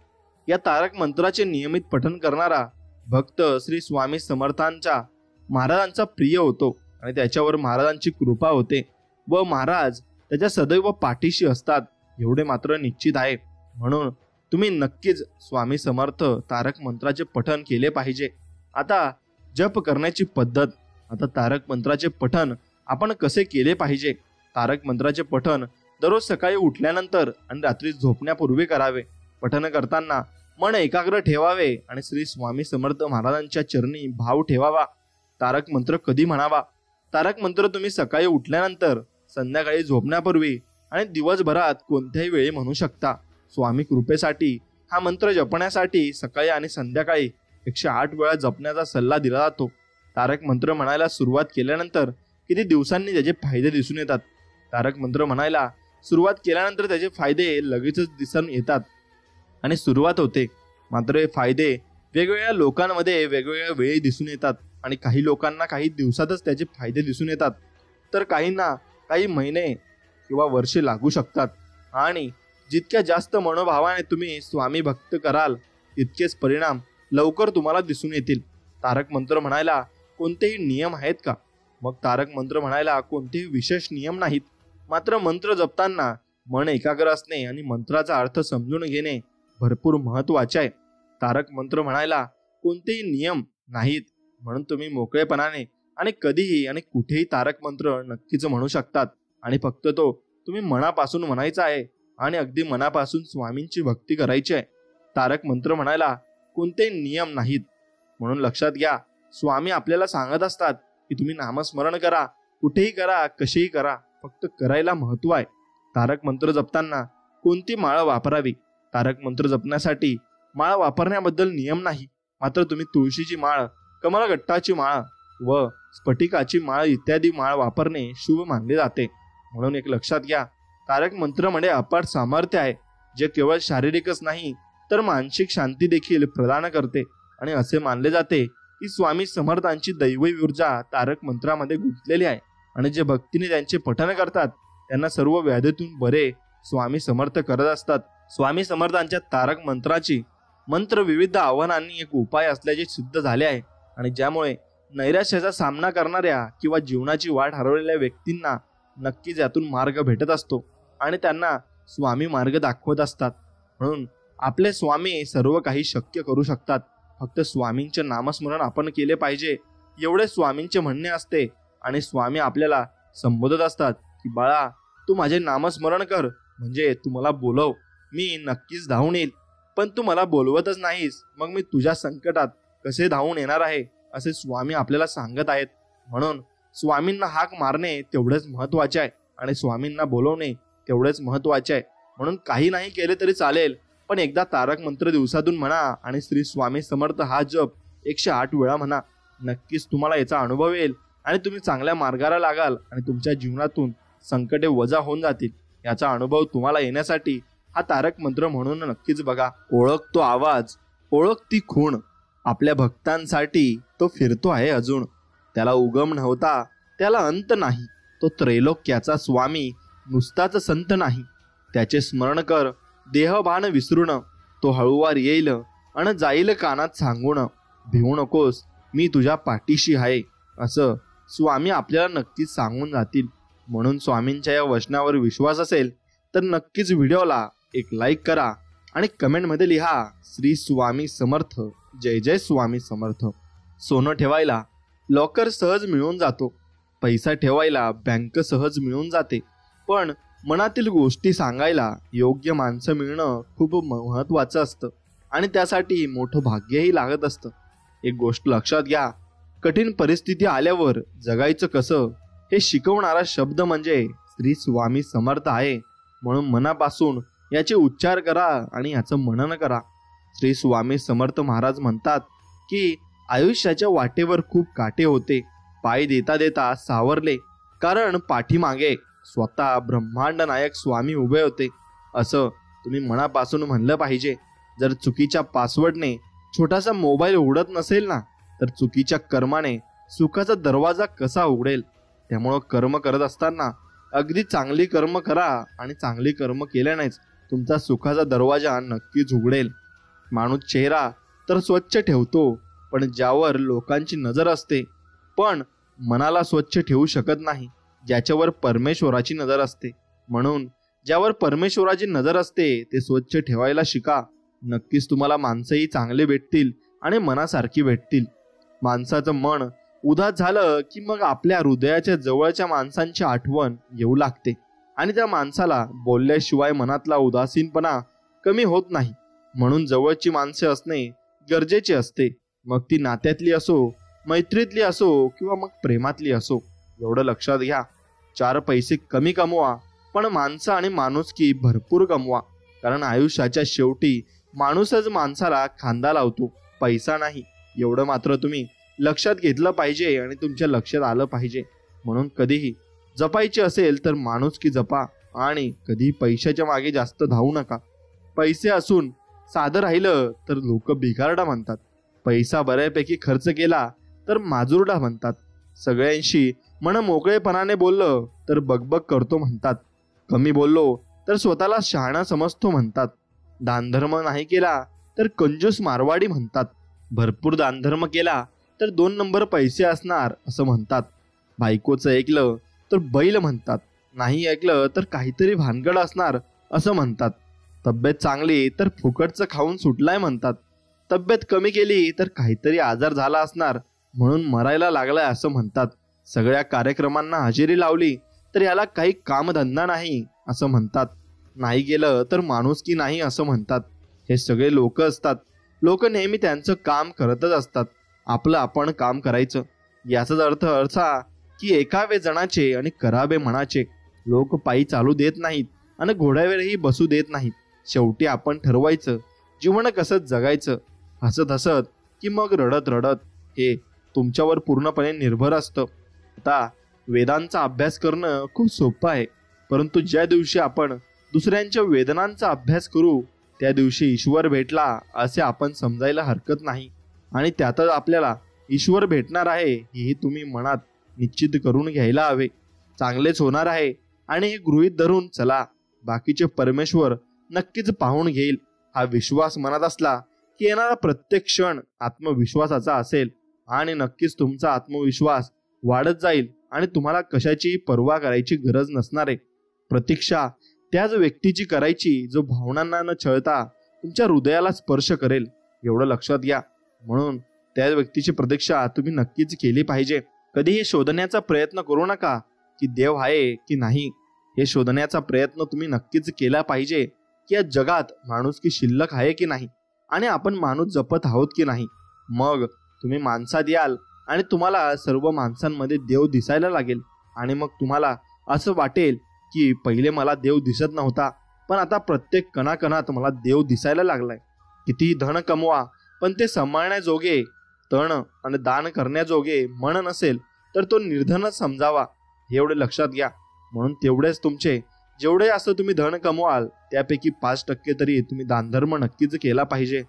Speaker 1: या तारक मंत्राचे नियमित पठण करणारा भक्त श्री स्वामी समर्थांच्या महाराजांचा प्रिय होतो आणि त्याच्यावर महाराजांची कृपा होते व महाराज त्याच्या सदैव पाठीशी असतात एवढे मात्र निश्चित आहे. म्हणून तुम्ही नक्कीच स्वामी समर्थ तारक मंत्राचे पठण केले पाहिजे. आता जप करण्याची पद्धत. आता तारक मंत्राचे पठण आपण कसे केले पाहिजे? तारक मंत्राचे पठण दररोज सकाळी उठल्यानंतर आणि रात्री झोपण्यापूर्वी करावे. पठण करताना मन एकाग्र ठेवावे आणि श्री स्वामी समर्थ महाराजांच्या चरणी भाव ठेवावा. तारक मंत्र कधी म्हणावा? तारक मंत्र तुम्ही सकाळी उठल्यानंतर, संध्याकाळी झोपण्यापूर्वी आणि दिवसभरात कोणत्याही वेळी म्हणू शकता. स्वामी कृपेसाठी हा मंत्र जपण्यासाठी सकाळी आणि संध्याकाळी 108 वेळा जपण्याचा सल्ला दिला जातो. तारक मंत्र म्हणायला सुरुवात केल्यानंतर किती दिवसांनी त्याचे फायदे दिसून येतात. तारक मंत्र म्हणायला सुरुवात केल्यानंतर त्याचे फायदे लगेचच दिसून येतात आणि सुरुवात होते. मात्र हे फायदे वेगवेगळ्या लोकांमध्ये वेगवेगळ्या वेळी दिसून येतात आणि काही लोकांना काही दिवसातच त्याचे फायदे दिसून येतात तर काहींना काही महिने किंवा वर्षे लागू शकतात. आणि जितक्या जास्त मनोभावाने तुम्ही स्वामी भक्त कराल तितकेच परिणाम लवकर तुम्हाला दिसून येतील. तारक मंत्र म्हणायला कोणतेही नियम आहेत का? मग तारक मंत्र म्हणायला कोणतेही विशेष नियम नाहीत. मात्र मंत्र जपताना मन एकाग्र असणे आणि मंत्राचा अर्थ समजून घेणे भरपूर महत्वाचे आहे. तारक मंत्र म्हणायला कोणतेही नियम नाहीत म्हणून तुम्ही मोकळेपणाने आणि कधीही आणि कुठेही तारक मंत्र नक्कीच म्हणू शकतात आणि फक्त तो तुम्ही मनापासून म्हणायचा आहे आणि अगदी मनापासून स्वामींची भक्ती करायची आहे. तारक मंत्र म्हणायला कोणतेही नियम नाहीत म्हणून लक्षात घ्या. स्वामी आपल्याला सांगत असतात की तुम्ही नामस्मरण करा, कुठेही करा, कशीही करा, फक्त करायला महत्व आहे. तारक मंत्र जपताना कोणती माळ वापरावी? तारक मंत्र जपण्यासाठी माळ वापरण्याबद्दल नियम नाही. मात्र तुम्ही तुळशीची माळ, कमलगट्टाची माळ व स्फटिकाची माळ इत्यादी माळ वापरणे शुभ मानले जाते. म्हणून एक लक्षात घ्या, तारक मंत्रामध्ये अपार सामर्थ्य आहे जे केवळ शारीरिकच नाही तर मानसिक शांती देखील प्रदान करते आणि असे मानले जाते की स्वामी समर्थांची दैवी ऊर्जा तारक मंत्रामध्ये गुंतलेली आहे आणि जे भक्तीने त्यांचे पठण करतात त्यांना सर्व व्याधीतून बरे स्वामी समर्थ करत असतात. स्वामी समर्थांच्या तारक मंत्राची मंत्र विविध आव्हानांनी एक उपाय असल्याचे सिद्ध झाले आहे आणि ज्यामुळे नैराश्याचा सामना करणाऱ्या किंवा जीवनाची वाट हरवलेल्या व्यक्तींना नक्कीच यातून मार्ग भेटत असतो आणि त्यांना स्वामी मार्ग दाखवत असतात. म्हणून आपले स्वामी सर्व काही शक्य करू शकतात. फक्त स्वामींचे नामस्मरण आपण केले पाहिजे एवढे स्वामींचे म्हणणे असते. आणि स्वामी आपल्याला संबोधत असतात की बाळा, तू माझे नामस्मरण कर, म्हणजे तू मला बोलव, मी नक्कीच धावून येईल. पण तू मला बोलवतच नाहीस, मग मी तुझ्या संकटात कसे धावून येणार आहे, असे स्वामी आपल्याला सांगत आहेत. म्हणून स्वामींना हाक मारणे तेवढेच महत्वाचे आहे आणि स्वामींना बोलवणे तेवढेच महत्वाचे आहे. म्हणून काही नाही केले तरी चालेल, पण एकदा तारक मंत्र दिवसातून म्हणा आणि श्री स्वामी समर्थ हा जप 108 वेळा म्हणा. नक्कीच तुम्हाला याचा अनुभव येईल आणि तुम्ही चांगल्या मार्गाला लागाल आणि तुमच्या जीवनातून संकटे वजा होऊन जातील. याचा अनुभव तुम्हाला येण्यासाठी हा तारक मंत्र म्हणून नक्कीच बघा. ओळख तो आवाज, ओळख ती खूण, आपल्या भक्तांसाठी तो फिरतो आहे अजून. त्याला उगम नव्हता, त्याला अंत नाही. तो त्रैलोक्याचा स्वामी, नुसताच संत नाही. त्याचे स्मरण कर, देहभान विसरून. तो हळूवार येईल आणि जाईल कानात सांगून. भिवू नकोस, मी तुझ्या पाठीशी आहे, असं स्वामी आपल्याला नक्कीच सांगून जातील. म्हणून स्वामींच्या या वचनावर विश्वास असेल तर नक्कीच व्हिडिओला एक लाईक करा आणि कमेंटमध्ये लिहा श्री स्वामी समर्थ, जय जय स्वामी समर्थ. सोनं ठेवायला लॉकर सहज मिळून जातो, पैसा ठेवायला बँक सहज मिळून जाते, पण मनातील गोष्टी सांगायला योग्य माणसं मिळणं खूप महत्त्वाचं असतं आणि त्यासाठी मोठं भाग्यही लागत असतं. एक गोष्ट लक्षात घ्या, कठीण परिस्थिती आल्यावर जगायचं कसं हे शिकवणारा शब्द म्हणजे श्री स्वामी समर्थ आहे. म्हणून मनापासून याचे उच्चार करा आणि याचं मनन करा. श्री स्वामी समर्थ महाराज म्हणतात की आयुष्याच्या वाटेवर खूप काटे होते, पाय देता देता सावरले, कारण पाठीमागे स्वतः ब्रह्मांड नायक स्वामी उभे होते, असं तुम्ही मनापासून म्हणलं पाहिजे. जर चुकीच्या पासवर्डने छोटासा मोबाईल उघडत नसेल ना, तर चुकीच्या कर्माने सुखाचा दरवाजा कसा उघडेल. त्यामुळं कर्म करत असताना अगदी चांगली कर्म करा आणि चांगली कर्म केल्यानेच तुमचा सुखाचा दरवाजा नक्कीच उघडेल. माणूस चेहरा तर स्वच्छ ठेवतो, पण ज्यावर लोकांची नजर असते, पण मनाला स्वच्छ ठेवू शकत नाही, ज्याच्यावर परमेश्वराची नजर असते. म्हणून ज्यावर परमेश्वराची नजर असते ते स्वच्छ ठेवायला शिका. नक्कीच तुम्हाला माणसंही चांगले भेटतील आणि मनासारखी भेटतील. माणसाचं मन उदास झालं की मग आपल्या हृदयाच्या जवळच्या माणसांची आठवण येऊ लागते आणि त्या माणसाला बोलल्याशिवाय मनातला उदासीनपणा कमी होत नाही. म्हणून जवळची माणसे असणे गरजेचे असते, मग ती नात्यातली असो, मैत्रीतली असो किंवा मग प्रेमातली असो. एवढं लक्षात घ्या, 4 पैसे कमी कमवा, पण माणसं आणि माणुसकी भरपूर कमवा. कारण आयुष्याच्या शेवटी माणूसच माणसाला खांदा लावतो, पैसा नाही. एवढं मात्र तुम्ही लक्षात घेतलं पाहिजे आणि तुमच्या लक्षात आलं पाहिजे. म्हणून कधीही जपायची असेल तर माणुसकी जपा आणि कधी पैशाच्या मागे जास्त धावू नका. पैसे असून साधं राहिलं तर लोक भिकारडा म्हणतात, पैसा बऱ्यापैकी खर्च केला तर माजुरडा म्हणतात, सगळ्यांशी मन मोकळेपणाने बोललं तर बकबक करतो म्हणतात, कमी बोललो तर स्वतःला शहाणा समजतो म्हणतात, दानधर्म नाही केला तर कंजूस मारवाडी म्हणतात, भरपूर दानधर्म केला तर 2 नंबर पैसे असणार असं म्हणतात, बायकोचं ऐकलं तर बैल म्हणतात, नाही ऐकलं तर काहीतरी भानगड असणार असं म्हणतात, तब्येत चांगली तर फुकटचं खाऊन सुटलाय म्हणतात, तब्येत कमी केली तर काहीतरी आजार झाला असणार म्हणून मरायला लागलाय असं म्हणतात, सगळ्या कार्यक्रमांना हजेरी लावली तर याला काही कामधंदा नाही असं म्हणतात, नाही गेलं तर माणुसकी नाही असं म्हणतात. हे सगळे लोक असतात. लोक नेहमी त्यांचं काम करतच असतात, आपलं आपण काम करायचं. याचाच अर्थ असा की एकावे जणाचे आणि करावे मनाचे. लोक पायी चालू देत नाहीत आणि घोड्यावरही बसू देत नाहीत. शेवटी आपण ठरवायचं जीवन कसं जगायचं, हसत हसत की मग रडत रडत, हे तुमच्यावर पूर्णपणे निर्भर असतं. आता वेदांचा अभ्यास करणं खूप सोपं आहे, परंतु ज्या दिवशी आपण दुसऱ्यांच्या वेदनांचा अभ्यास करू त्या दिवशी ईश्वर भेटला असे आपण समजायला हरकत नाही. आणि त्यातच आपल्याला ईश्वर भेटणार आहे हेही तुम्ही मनात निश्चित करून घ्यायला हवे. चांगलेच होणार आहे आणि हे गृहीत धरून चला, बाकीचे परमेश्वर नक्कीच पाहून घेईल. हा विश्वास मनात असला की येणारा प्रत्येक क्षण आत्मविश्वासाचा असेल आणि नक्कीच तुमचा आत्मविश्वास वाढत जाईल आणि तुम्हाला कशाची पर्वा करायची गरज नसणार आहे. प्रतीक्षा त्याच व्यक्तीची करायची जो भावनांना न छळता तुमच्या हृदयाला स्पर्श करेल, एवढं लक्षात घ्या. म्हणून त्या व्यक्तीची प्रतीक्षा तुम्ही नक्कीच केली पाहिजे. कधी हे शोधण्याचा प्रयत्न करू नका की देव आहे की नाही. हे शोधण्याचा प्रयत्न तुम्ही नक्कीच केला पाहिजे की या जगात माणुसकी शिल्लक आहे की नाही आणि आपण माणूस जपत आहोत की नाही. मग तुम्ही माणसात याल आणि तुम्हाला सर्व माणसांमध्ये देव दिसायला लागेल. आणि मग तुम्हाला असं वाटेल की पहिले मला देव दिसत नव्हता, पण आता प्रत्येक कणाकणात मला देव दिसायला लागलाय. कितीही धन कमवा, पण ते सांभाळण्याजोगे तण आणि दान करण्याजोगे मन नसेल तर तो निर्धनच समजावा, एवढे लक्षात घ्या. म्हणून तेवढेच तुमचे जेवढे असं तुम्ही धन कमवाल त्यापैकी 5% तरी तुम्ही दानधर्म नक्कीच केला पाहिजे.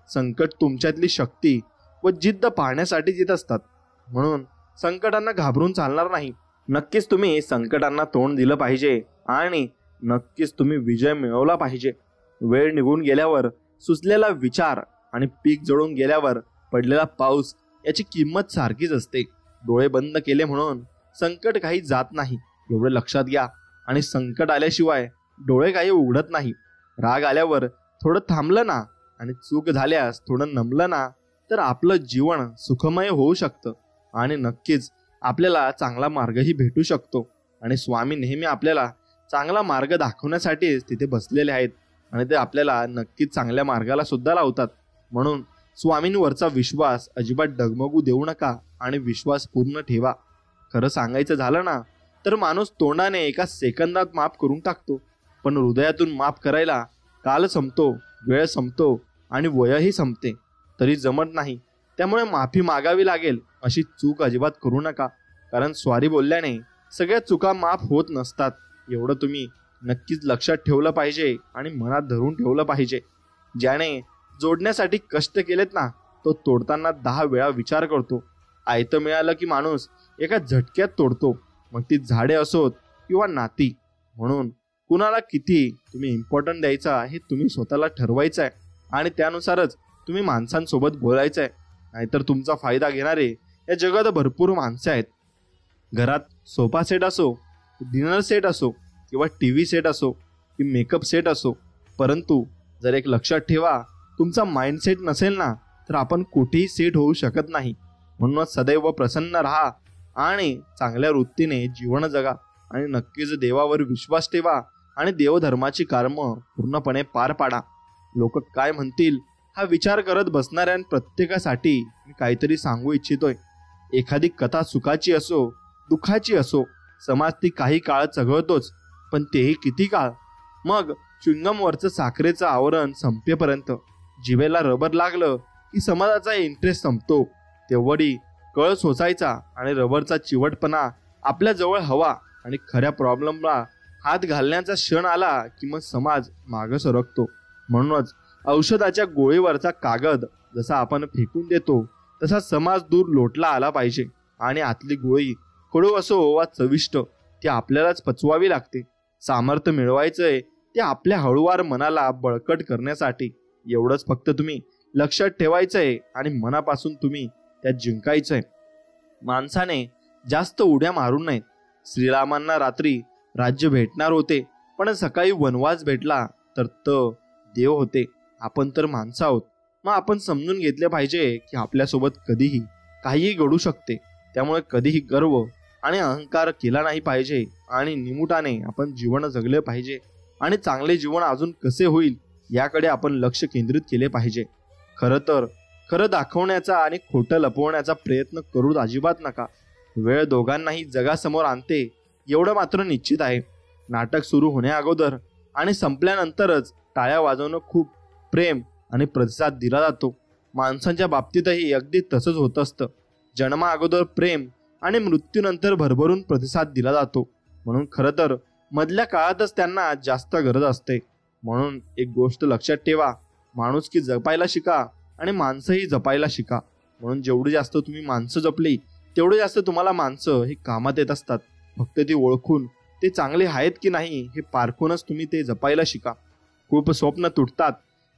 Speaker 1: संकट तुमच्यातली शक्ती व जिद्द पाहण्यासाठी येत असतात. म्हणून संकटांना घाबरून चालणार नाही. नक्कीच तुम्ही संकटांना तोंड दिलं पाहिजे आणि नक्कीच तुम्ही विजय मिळवला पाहिजे. वेळ निघून गेल्यावर सुचलेला विचार आणि पीक जळून गेल्यावर पडलेला पाऊस याची किंमत सारखीच असते. डोळे बंद केले म्हणून संकट काही जात नाही, एवढं लक्षात घ्या. आणि संकट आल्याशिवाय डोळे काही उघडत नाही. राग आल्यावर थोडं थांबलं ना आणि चूक झाल्यास थोडं नमलं ना तर आपलं जीवन सुखमय होऊ शकतं आणि नक्कीच आपल्याला चांगला मार्गही भेटू शकतो. आणि स्वामी नेहमी आपल्याला चांगला मार्ग दाखवण्यासाठीच तिथे बसलेले आहेत आणि ते आपल्याला नक्कीच चांगल्या मार्गाला सुद्धा लावतात. म्हणून स्वामींवरचा विश्वास अजिबात डगमगू देऊ नका आणि विश्वास पूर्ण ठेवा. खरं सांगायचं झालं ना तर माणूस तोंडाने एका सेकंदात माफ करून टाकतो, पण हृदयातून माफ करायला काल संपतो, वेळ संपतो आणि वयही संपते तरी जमत नाही. त्यामुळे माफी मागावी लागेल अशी चूक अजिबात करू नका, कारण सॉरी बोलल्याने सगळ्या चुका माफ होत नसतात. एवढं तुम्ही नक्कीच लक्षात ठेवलं पाहिजे आणि मनात धरून ठेवलं पाहिजे. ज्याने जोडण्यासाठी कष्ट केलेत ना तो तोडताना 10 वेळा विचार करतो. आयतं मिळालं की माणूस एका झटक्यात तोडतो, मग ती झाडे असोत किंवा नाती. म्हणून कुणाला किती तुम्ही इम्पॉर्टंट द्यायचा हे तुम्ही स्वतःला ठरवायचं आहे आणि त्यानुसारच तुम्ही माणसांसोबत बोलायचं आहे. नाहीतर तुमचा फायदा घेणारे या जगात भरपूर माणसं आहेत. घरात सोफा सेट असो, डिनर सेट असो किंवा TV सेट असो की मेकअप सेट असो, परंतु जर एक लक्षात ठेवा, तुमचा माइंडसेट नसेल ना तर आपण कुठेही सेट होऊ शकत नाही. म्हणूनच सदैव प्रसन्न राहा आणि चांगल्या वृत्तीने जीवन जगा आणि नक्कीच देवावर विश्वास ठेवा आणि देवधर्माची कर्म पूर्णपणे पार पाडा. लोक काय म्हणतील हा विचार करत बसणाऱ्या प्रत्येकासाठी मी काहीतरी सांगू इच्छितोय. एखादी कथा सुखाची असो दुःखाची असो, समाज ती काही काळ चघळतोच, पण तेही किती काळ. मग च्युइंगमवरचं साखरेचं आवरण संपेपर्यंत. जिभेला रबर लागलं की समाजाचा इंटरेस्ट संपतो. तेवढी कळ सोसायचा आणि रबरचा चिवटपणा आपल्या जवळ हवा आणि खऱ्या प्रॉब्लेमला हात घालण्याचा क्षण आला की मग समाज मागं सरकतो. म्हणूनच औषधाच्या गोळीवरचा कागद जसा आपण फेकून देतो तसा समाज दूर लोटला आला पाहिजे आणि आतली गोळी कडू असो वा चविष्ट ती आपल्यालाच पचवावी लागते. सामर्थ्य मिळवायचंय ते आपल्या हळूवार मनाला बळकट करण्यासाठी. एवढंच फक्त तुम्ही लक्षात ठेवायचंय आणि मनापासून तुम्ही त्यात जिंकायचंय. माणसाने जास्त उड्या मारू नयेत. श्रीरामांना रात्री राज्य भेटणार होते, पण सकाळी वनवास भेटला तर देव होते. आपण तर माणसं आहोत. मग आपण समजून घेतले पाहिजे की आपल्यासोबत कधीही काहीही घडू शकते. त्यामुळे कधीही गर्व आणि अहंकार केला नाही पाहिजे आणि निमुटाने आपण जीवन जगले पाहिजे आणि चांगले जीवन अजून कसे होईल याकडे आपण लक्ष केंद्रित केले पाहिजे. खरं दाखवण्याचा आणि खोटं लपवण्याचा प्रयत्न करू अजिबात नका. वेळ दोघांनाही जगासमोर आणते एवढं मात्र निश्चित आहे. नाटक सुरू होण्या अगोदर आणि संपल्यानंतरच टाळ्या वाजवणं खूप प्रेम आणि प्रतिसाद दिला जातो. माणसांच्या बाबतीतही अगदी तसंच होत असतं. जन्मा अगोदर प्रेम आणि मृत्यूनंतर भरभरून प्रतिसाद दिला जातो. म्हणून खरं तर मधल्या काळातच त्यांना जास्त गरज असते. म्हणून एक गोष्ट लक्षात ठेवा, माणुसकी जपायला शिका आणि माणसंही जपायला शिका. म्हणून जेवढी जास्त तुम्ही माणसं जपली तेवढे जास्त तुम्हाला माणसं ही कामात येत असतात. फक्त ती ओळखून ते चांगले आहेत की नाही हे पारखूनच तुम्ही ते जपायला शिका. खूप स्वप्न तुटतात,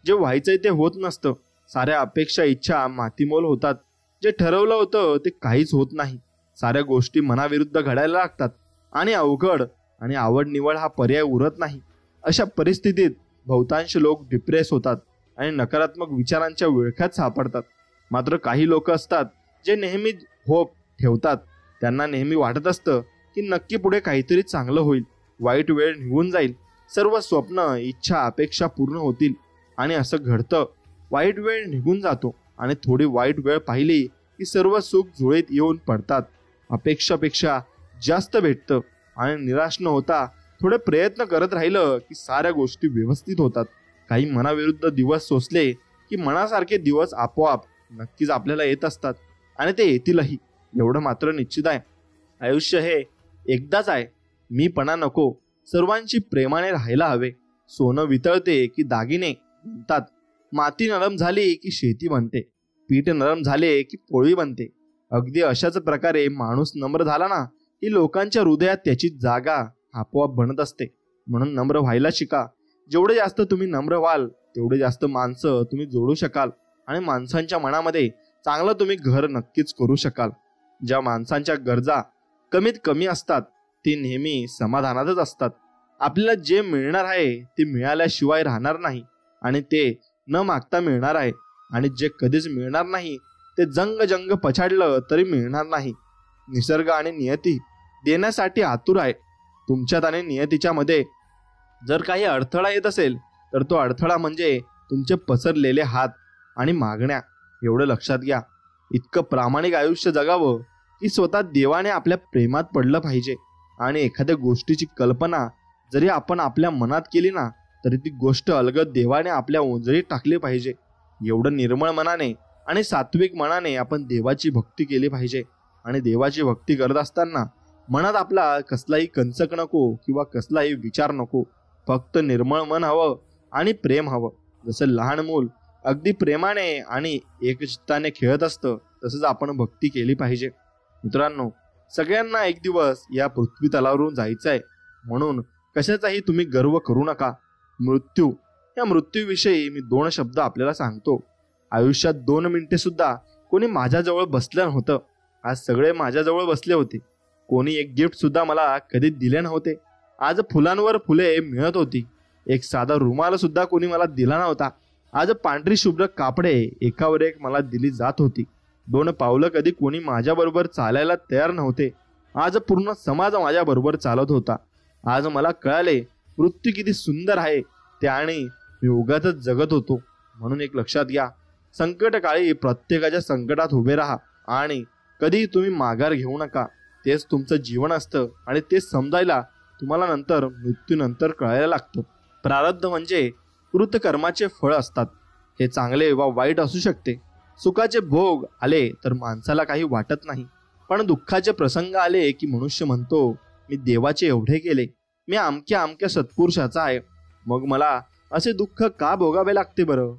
Speaker 1: जे व्हायचंय ते होत नसतं. साऱ्या अपेक्षा इच्छा मातीमोल होतात. जे ठरवलं होतं ते काहीच होत नाही. साऱ्या गोष्टी मनाविरुद्ध घडायला लागतात आणि अवघड आणि आवड निवड हा पर्याय उरत नाही. अशा परिस्थितीत बहुतांश लोक डिप्रेस होतात आणि नकारात्मक विचारांच्या विळख्यात सापडतात. मात्र काही लोक असतात जे नेहमी होप ठेवतात. त्यांना नेहमी वाटत असतं की नक्की पुढे काहीतरी चांगलं होईल, वाईट वेळ निघून जाईल, सर्व स्वप्न, इच्छा, अपेक्षा पूर्ण होतील. आणि असं घडतं. वाईट वेळ निघून जातो आणि थोडी वाईट वेळ पाहिली की सर्व सुख जुळीत येऊन पडतात. अपेक्षापेक्षा जास्त भेटतं आणि निराश न होता थोडे प्रयत्न करत राहिलं की साऱ्या गोष्टी व्यवस्थित होतात. काही मनाविरुद्ध दिवस सोसले की मनासारखे दिवस आपोआप नक्कीच आपल्याला येत असतात आणि ते येतीलही. एवढं मात्र निश्चित आहे, आयुष्य हे एकदाच आहे. मीपणा नको, सर्वांशी प्रेमाने राहायला हवे. सोनं वितळते की दागिने बनतात, माती नरम झाली की शेती बनते, पीठ नरम झाले की पोळी बनते. अगदी अशाच प्रकारे माणूस नम्र झाला ना की लोकांच्या हृदयात त्याची जागा आपोआप बनत असते. म्हणून नम्र व्हायला शिका. जेवढे जास्त तुम्ही नम्र व्हाल तेवढे जास्त माणसं तुम्ही जोडू शकाल आणि माणसांच्या मनामध्ये चांगलं तुम्ही घर नक्कीच करू शकाल. ज्या माणसांच्या गरजा कमीत कमी असतात ते नेहमी समाधानातच असतात. आपल्याला जे मिळणार आहे ते मिळाल्याशिवाय राहणार नाही आणि ते न मागता मिळणार आहे. आणि जे कधीच मिळणार नाही ते जंग जंग पछाडलं तरी मिळणार नाही. निसर्ग आणि नियती देण्यासाठी आतुर आहे. तुमच्यात आणि नियतीच्या मध्ये जर काही अडथळा येत असेल तर तो अडथळा म्हणजे तुमचे पसरलेले हात आणि मागण्या. एवढं लक्षात घ्या. इतकं प्रामाणिक आयुष्य जगावं की स्वतः देवाने आपल्या प्रेमात पडलं पाहिजे. आणि एखाद्या गोष्टीची कल्पना जरी आपण आपल्या मनात केली ना तरी ती गोष्ट अलगद देवाने आपल्या ओंजळीत टाकली पाहिजे. एवढं निर्मळ मनाने आणि सात्विक मनाने आपण देवाची भक्ती केली पाहिजे. आणि देवाची भक्ती करत असताना मनात आपला कसलाही कंचक नको किंवा कसलाही विचार नको. फक्त निर्मळ मन हवं आणि प्रेम हवं. जसं लहान मूल अगदी प्रेमाने आणि एकचित्ताने खेळत असतं तसंच आपण भक्ती केली पाहिजे. मित्रांनो, सगळ्यांना एक दिवस या पृथ्वी तलावरून जायचं आहे. म्हणून कशाचाही तुम्ही गर्व करू नका. मृत्यू, या मृत्यूविषयी मी 2 शब्द आपल्याला सांगतो. आयुष्यात 2 मिनिटे सुद्धा कोणी माझ्याजवळ बसलं नव्हतं. आज सगळे माझ्याजवळ बसले होते. कोणी एक गिफ्ट सुद्धा मला कधी दिले नव्हते. आज फुलांवर फुले मिळत होती. एक साधा रुमाल सुद्धा कोणी मला दिला नव्हता. आज पांढरी शुभ्र कापडे एकावर एक मला दिली जात होती. 2 पावलं कधी कोणी माझ्याबरोबर चालायला तयार नव्हते. आज पूर्ण समाज माझ्याबरोबर चालत होता. आज मला कळाले मृत्यू किती सुंदर आहे ते आणि मी उगाचच जगत होतो. म्हणून एक लक्षात घ्या, संकटकाळी प्रत्येकाच्या संकटात उभे राहा आणि कधी तुम्ही माघार घेऊ नका. तेच तुमचं जीवन असतं आणि तेच समजायला तुम्हाला नंतर मृत्यूनंतर कळायला लागतं. प्रारब्ध म्हणजे कृतकर्माचे फळ असतात. हे चांगले वा वाईट असू शकते. सुखाचे भोग आले तर माणसाला काही वाटत नाही, पण दुःखाचे प्रसंग आले की मनुष्य म्हणतो मी देवाचे एवढे केले, मी अमक्या अमक्या सत्पुरुषाचा आहे, मग मला असे दुःख का भोगावे लागते बरं.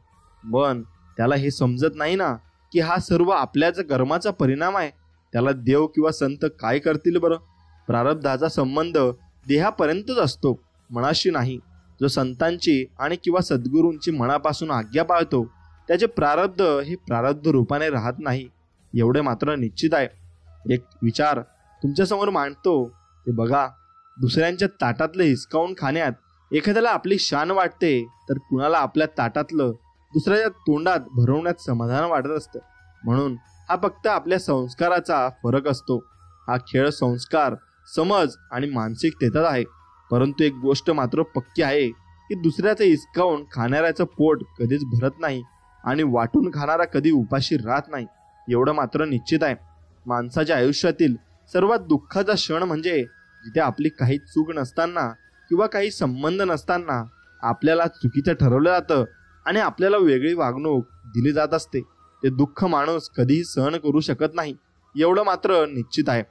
Speaker 1: पण त्याला हे समजत नाही ना की हा सर्व आपल्याच कर्माचा परिणाम आहे. त्याला देव किंवा संत काय करतील बरं. प्रारब्धाचा संबंध देहापर्यंतच असतो, मनाशी नाही. जो संतांची आणि किंवा सद्गुरूंची मनापासून आज्ञा पाळतो त्याचे प्रारब्ध हे प्रारब्ध रूपाने राहत नाही. एवढे मात्र निश्चित आहे. एक विचार तुमच्यासमोर मांडतो ते बघा. दुसऱ्यांच्या ताटातलं हिसकावून खाण्यात एखाद्याला आपली शान वाटते तर कुणाला आपल्या ताटातलं दुसऱ्याच्या तोंडात भरवण्यात समाधान वाटत असतं. म्हणून हा फक्त आपल्या संस्काराचा फरक असतो. हा खेळ संस्कार, समज आणि मानसिकतेचाच आहे. परंतु एक गोष्ट मात्र पक्की आहे की दुसऱ्याचं हिसकावून खाणाऱ्याचं पोट कधीच भरत नाही आणि वाटून खाणारा कधी उपाशी राहत नाही. एवढं मात्र निश्चित आहे. माणसाच्या आयुष्यातील सर्वात दुःखाचा क्षण म्हणजे जिथे आपली काही चूक नसताना किंवा काही संबंध नसताना आपल्याला चुकीचं ठरवलं जातं आणि आपल्याला वेगळी वागणूक दिली जात असते. ते दुःख माणूस कधीही सहन करू शकत नाही. एवढं मात्र निश्चित आहे.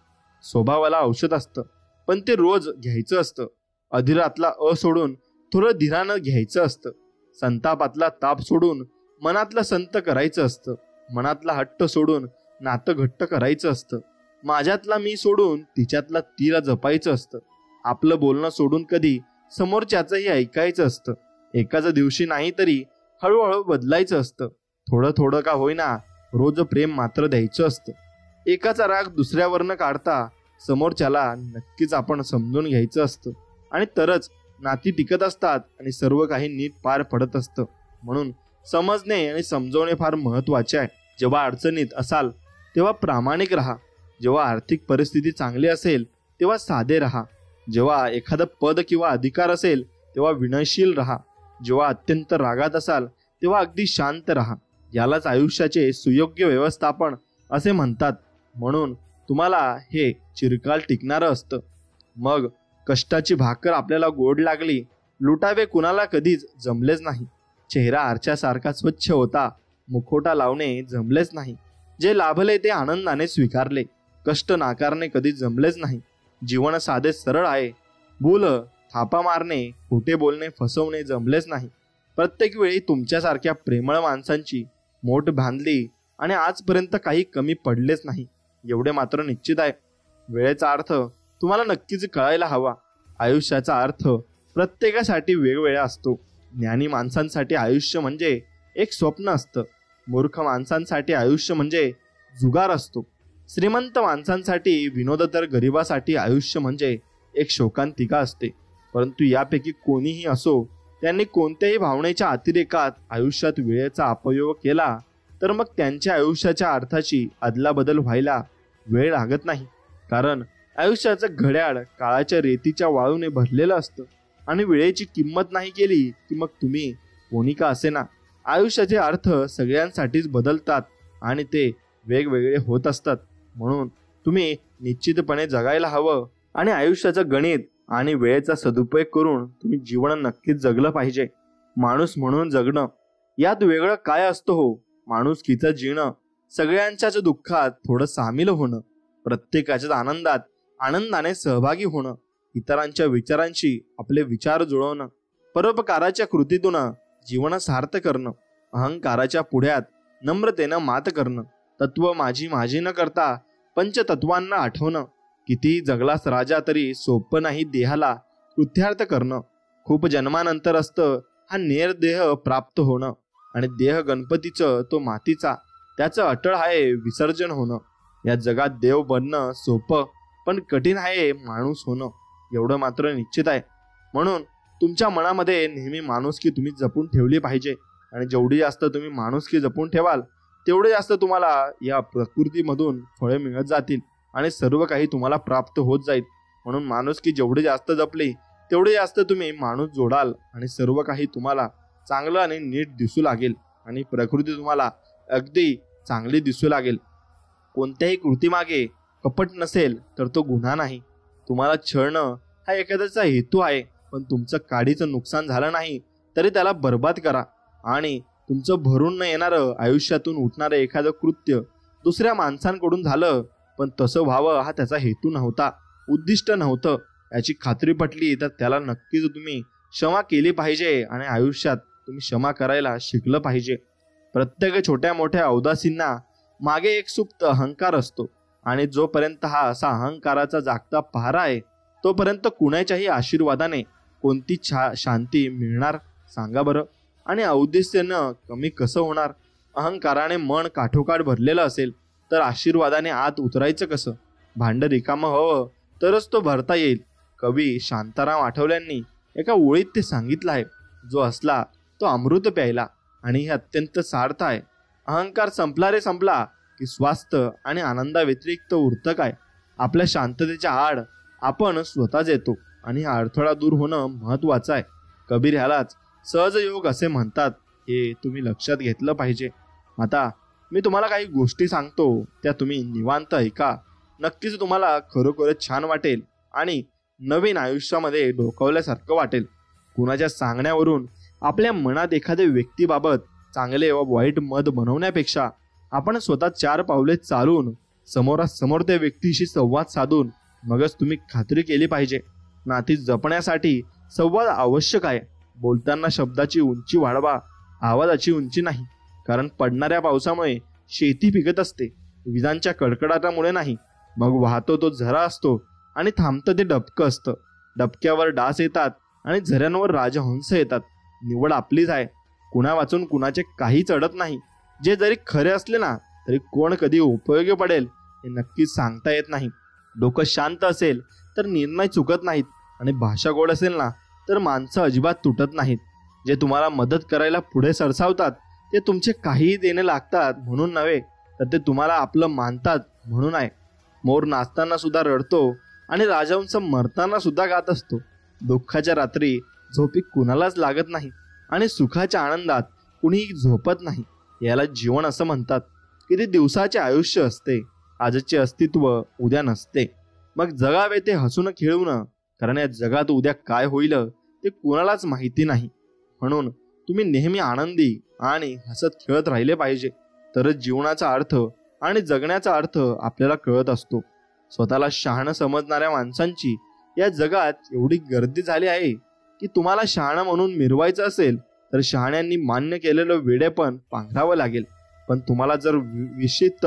Speaker 1: स्वभावाला औषध असतं पण ते रोज घ्यायचं असतं. अधीरातला सोडून थोडं धीरानं घ्यायचं असतं. संतापातला ताप सोडून मनातलं संत करायचं असतं. मनातला हट्ट सोडून नातं घट्ट करायचं असतं. माझ्यातला मी सोडून तिच्यातला तिला जपायचं असतं. आपलं बोलणं सोडून कधी समोरच्याचंही ऐकायचं असतं. एकाच दिवशी नाही तरी हळूहळू बदलायचं असतं. थोडं थोडं का होईना रोज प्रेम मात्र द्यायचं असतं. एकाचा राग दुसऱ्यावर न काढता समोरच्याला नक्कीच आपण समजून घ्यायचं असतं आणि तरच नाती टिकत असतात आणि सर्व काही नीट पार पडत असतं. म्हणून समजणे आणि समजवणे फार महत्त्वाचे आहे. जेव्हा अडचणीत असाल तेव्हा प्रामाणिक राहा. जेव्हा आर्थिक परिस्थिती चांगली असेल तेव्हा साधे राहा. जेव्हा एखादं पद किंवा अधिकार असेल तेव्हा विनयशील राहा. जेव्हा अत्यंत रागात असाल तेव्हा अगदी शांत राहा. यालाच आयुष्याचे सुयोग्य व्यवस्थापन असे म्हणतात. म्हणून तुम्हाला हे चिरकाल टिकणारं असतं. मग कष्टाची भाकर आपल्याला गोड लागली, लुटावे कुणाला कधीच जमलेच नाही. चेहरा आरशासारखा स्वच्छ होता, मुखोटा लावणे जमलेच नाही. जे लाभले ते आनंदाने स्वीकारले, कष्ट नाकारणे कधी जमलेच नाही. जीवन साधे सरळ आहे. भूल थापा मारणे, खोटे बोलणे, फसवणे जमलेच नाही. प्रत्येक वेळी तुमच्यासारख्या प्रेमळ माणसांची मोठ बांधली आणि आजपर्यंत काही कमी पडलेच नाही. एवढे मात्र निश्चित आहे, वेळेचा अर्थ तुम्हाला नक्कीच कळायला हवा. आयुष्याचा अर्थ प्रत्येकासाठी वेगवेगळा असतो. ज्ञानी माणसांसाठी आयुष्य म्हणजे एक स्वप्न असतं. मूर्ख माणसांसाठी आयुष्य म्हणजे जुगार असतो. श्रीमंत माणसांसाठी विनोद, तर गरिबासाठी आयुष्य म्हणजे एक शोकांतिका असते. परंतु यापैकी कोणीही असो, त्यांनी कोणत्याही भावनेच्या अतिरेकात आयुष्यात वेळेचा अपयोग केला तर मग त्यांच्या आयुष्याच्या अर्थाची अदलाबदल व्हायला वेळ लागत नाही. कारण आयुष्याचं घड्याळ काळाच्या रेतीच्या वाळूने भरलेलं असतं आणि वेळेची किंमत नाही केली की मग तुम्ही कोणी का असेना. आयुष्याचे अर्थ सगळ्यांसाठीच बदलतात आणि ते वेगवेगळे होत असतात. म्हणून तुम्ही निश्चितपणे जगायला हवं आणि आयुष्याचं गणित आणि वेळेचा सदुपयोग करून तुम्ही जीवन नक्कीच जगलं पाहिजे. माणूस म्हणून जगणं यात वेगळं काय असतं हो? माणुसकीचं जीणं, सगळ्यांच्याच दुःखात थोडं सामील होणं, प्रत्येकाच्याच आनंदात आनंदाने सहभागी होणं, इतरांच्या विचारांशी आपले विचार जुळवणं, परोपकाराच्या कृतीतून जीवन सार्थ करणं, अहंकाराच्या पुढ्यात नम्रतेनं मात करणं, तत्व माझी माझी न करता पंचतत्वांना आठवणं, कितीही जगलास राजा तरी सोपं नाही देहाला कृत्यार्थ करणं. खूप जन्मानंतर असतं हा देह प्राप्त होणं आणि देह गणपतीचं तो मातीचा, त्याचं अटळ आहे विसर्जन होणं. या जगात देव बनणं सोपं पण कठीण आहे माणूस होणं, एवढं मात्र निश्चित आहे. म्हणून तुमच्या मनामध्ये नेहमी माणुसकी तुम्ही जपून ठेवली पाहिजे आणि जेवढी जास्त तुम्ही माणुसकी जपून ठेवाल तेवढे जास्त तुम्हाला या प्रकृतीमधून फळे मिळत जातील आणि सर्व काही तुम्हाला प्राप्त होत जाईल. म्हणून माणुसकी जेवढी जास्त जपली तेवढे जास्त तुम्ही माणूस जोडाल आणि सर्व काही तुम्हाला चांगलं आणि नीट दिसू लागेल आणि प्रकृती तुम्हाला अगदी चांगली दिसू लागेल. कोणत्याही कृतीमागे कपट नसेल तर तो गुन्हा नाही. तुम्हाला छळणं हा एखाद्याचा हेतू आहे, पण तुमचं काडीचं नुकसान झालं नाही तरी त्याला बर्बाद करा. आणि तुमचं भरून न येणारं आयुष्यातून उठणारं एखादं कृत्य दुसऱ्या माणसांकडून झालं, पण तसं व्हावं हा त्याचा हेतू नव्हता, उद्दिष्ट नव्हतं, याची खात्री पटली तर त्याला नक्कीच तुम्ही क्षमा केली पाहिजे आणि आयुष्यात तुम्ही क्षमा करायला शिकलं पाहिजे. प्रत्येक छोट्या मोठ्या अवदासींना मागे एक सुप्त अहंकार असतो आणि जोपर्यंत हा असा अहंकाराचा जागता पहारा आहे तोपर्यंत कुणाच्याही आशीर्वादाने कोणती शांती मिळणार सांगा बरं. आणि औद्देश्यानं कमी कसं होणार? अहंकाराने मन काठोकाठ भरलेलं असेल तर आशीर्वादाने आत उतरायचं कसं? भांड रिकामं हवं तरच तो भरता येईल. कवी शांताराम आठवल्यांनी एका ओळीत ते सांगितलं आहे, जो असला तो अमृत प्यायला. आणि हे अत्यंत सार्थ आहे. अहंकार संपला रे संपला की स्वास्थ्य आणि आनंदाव्यतिरिक्त उरतं काय? आपल्या शांततेच्या आड आपण स्वतःच येतो आणि हा अडथळा दूर होणं महत्वाचं आहे. कबीर ह्यालाच सहजयोग असे म्हणतात, हे तुम्ही लक्षात घेतलं पाहिजे. आता मी तुम्हाला काही गोष्टी सांगतो, त्या तुम्ही निवांत ऐका. नक्कीच तुम्हाला खरोखरच छान वाटेल आणि नवीन आयुष्यामध्ये डोकावल्यासारखं वाटेल. कुणाच्या सांगण्यावरून आपल्या मनात एखाद्या व्यक्तीबाबत चांगले व वाईट मत बनवण्यापेक्षा आपण स्वतः 4 पावले चालून समोरासमोर त्या व्यक्तीशी संवाद साधून मगच तुम्ही खात्री केली पाहिजे. नाती जपण्यासाठी संवाद आवश्यक आहे. बोलताना शब्दाची उंची वाढवा, आवाजाची उंची नाही. कारण पडणाऱ्या पावसामुळे शेती पिकत असते, विजांच्या कडकडाटामुळे नाही. मग वाहतो तो झरा असतो आणि थांबतं ते डबकं असतं. डबक्यावर डास येतात आणि झऱ्यांवर राजहंस येतात. निवड आपलीच आहे. कुणा वाचून कुणाचे काहीच अडत नाही. जे जरी खरे असले ना तरी कोण कधी उपयोगी पडेल हे नक्कीच सांगता येत नाही. डोकं शांत असेल तर निर्णय चुकत नाहीत आणि भाषा गोड असेल ना तर माणसं अजिबात तुटत नाहीत. जे तुम्हाला मदत करायला पुढे सरसावतात ते तुमचे काहीही देणे लागतात म्हणून नव्हे, तर ते तुम्हाला आपलं मानतात म्हणून आहे. मोर नाचताना सुद्धा रडतो आणि राजहंस मरताना सुद्धा गात असतो. दुःखाच्या रात्री झोपी कुणालाच लागत नाही आणि सुखाच्या आनंदात कुणीही झोपत नाही. याला जीवन असं म्हणतात. किती दिवसाचे आयुष्य असते, आजचे अस्तित्व उद्या नसते. मग जगावे ते हसून खेळून, कारण या जगात उद्या काय होईल ते कुणालाच माहिती नाही. म्हणून तुम्ही नेहमी आनंदी आणि हसत खेळत राहिले पाहिजे, तरच जीवनाचा अर्थ आणि जगण्याचा अर्थ आपल्याला कळत असतो. स्वतःला शहाणं समजणाऱ्या माणसांची या जगात एवढी गर्दी झाली आहे की तुम्हाला शहाणं म्हणून मिरवायचं असेल तर शहाण्यांनी मान्य केलेलं वेडेपण पांघरावं लागेल. पण तुम्हाला जर विशिष्ट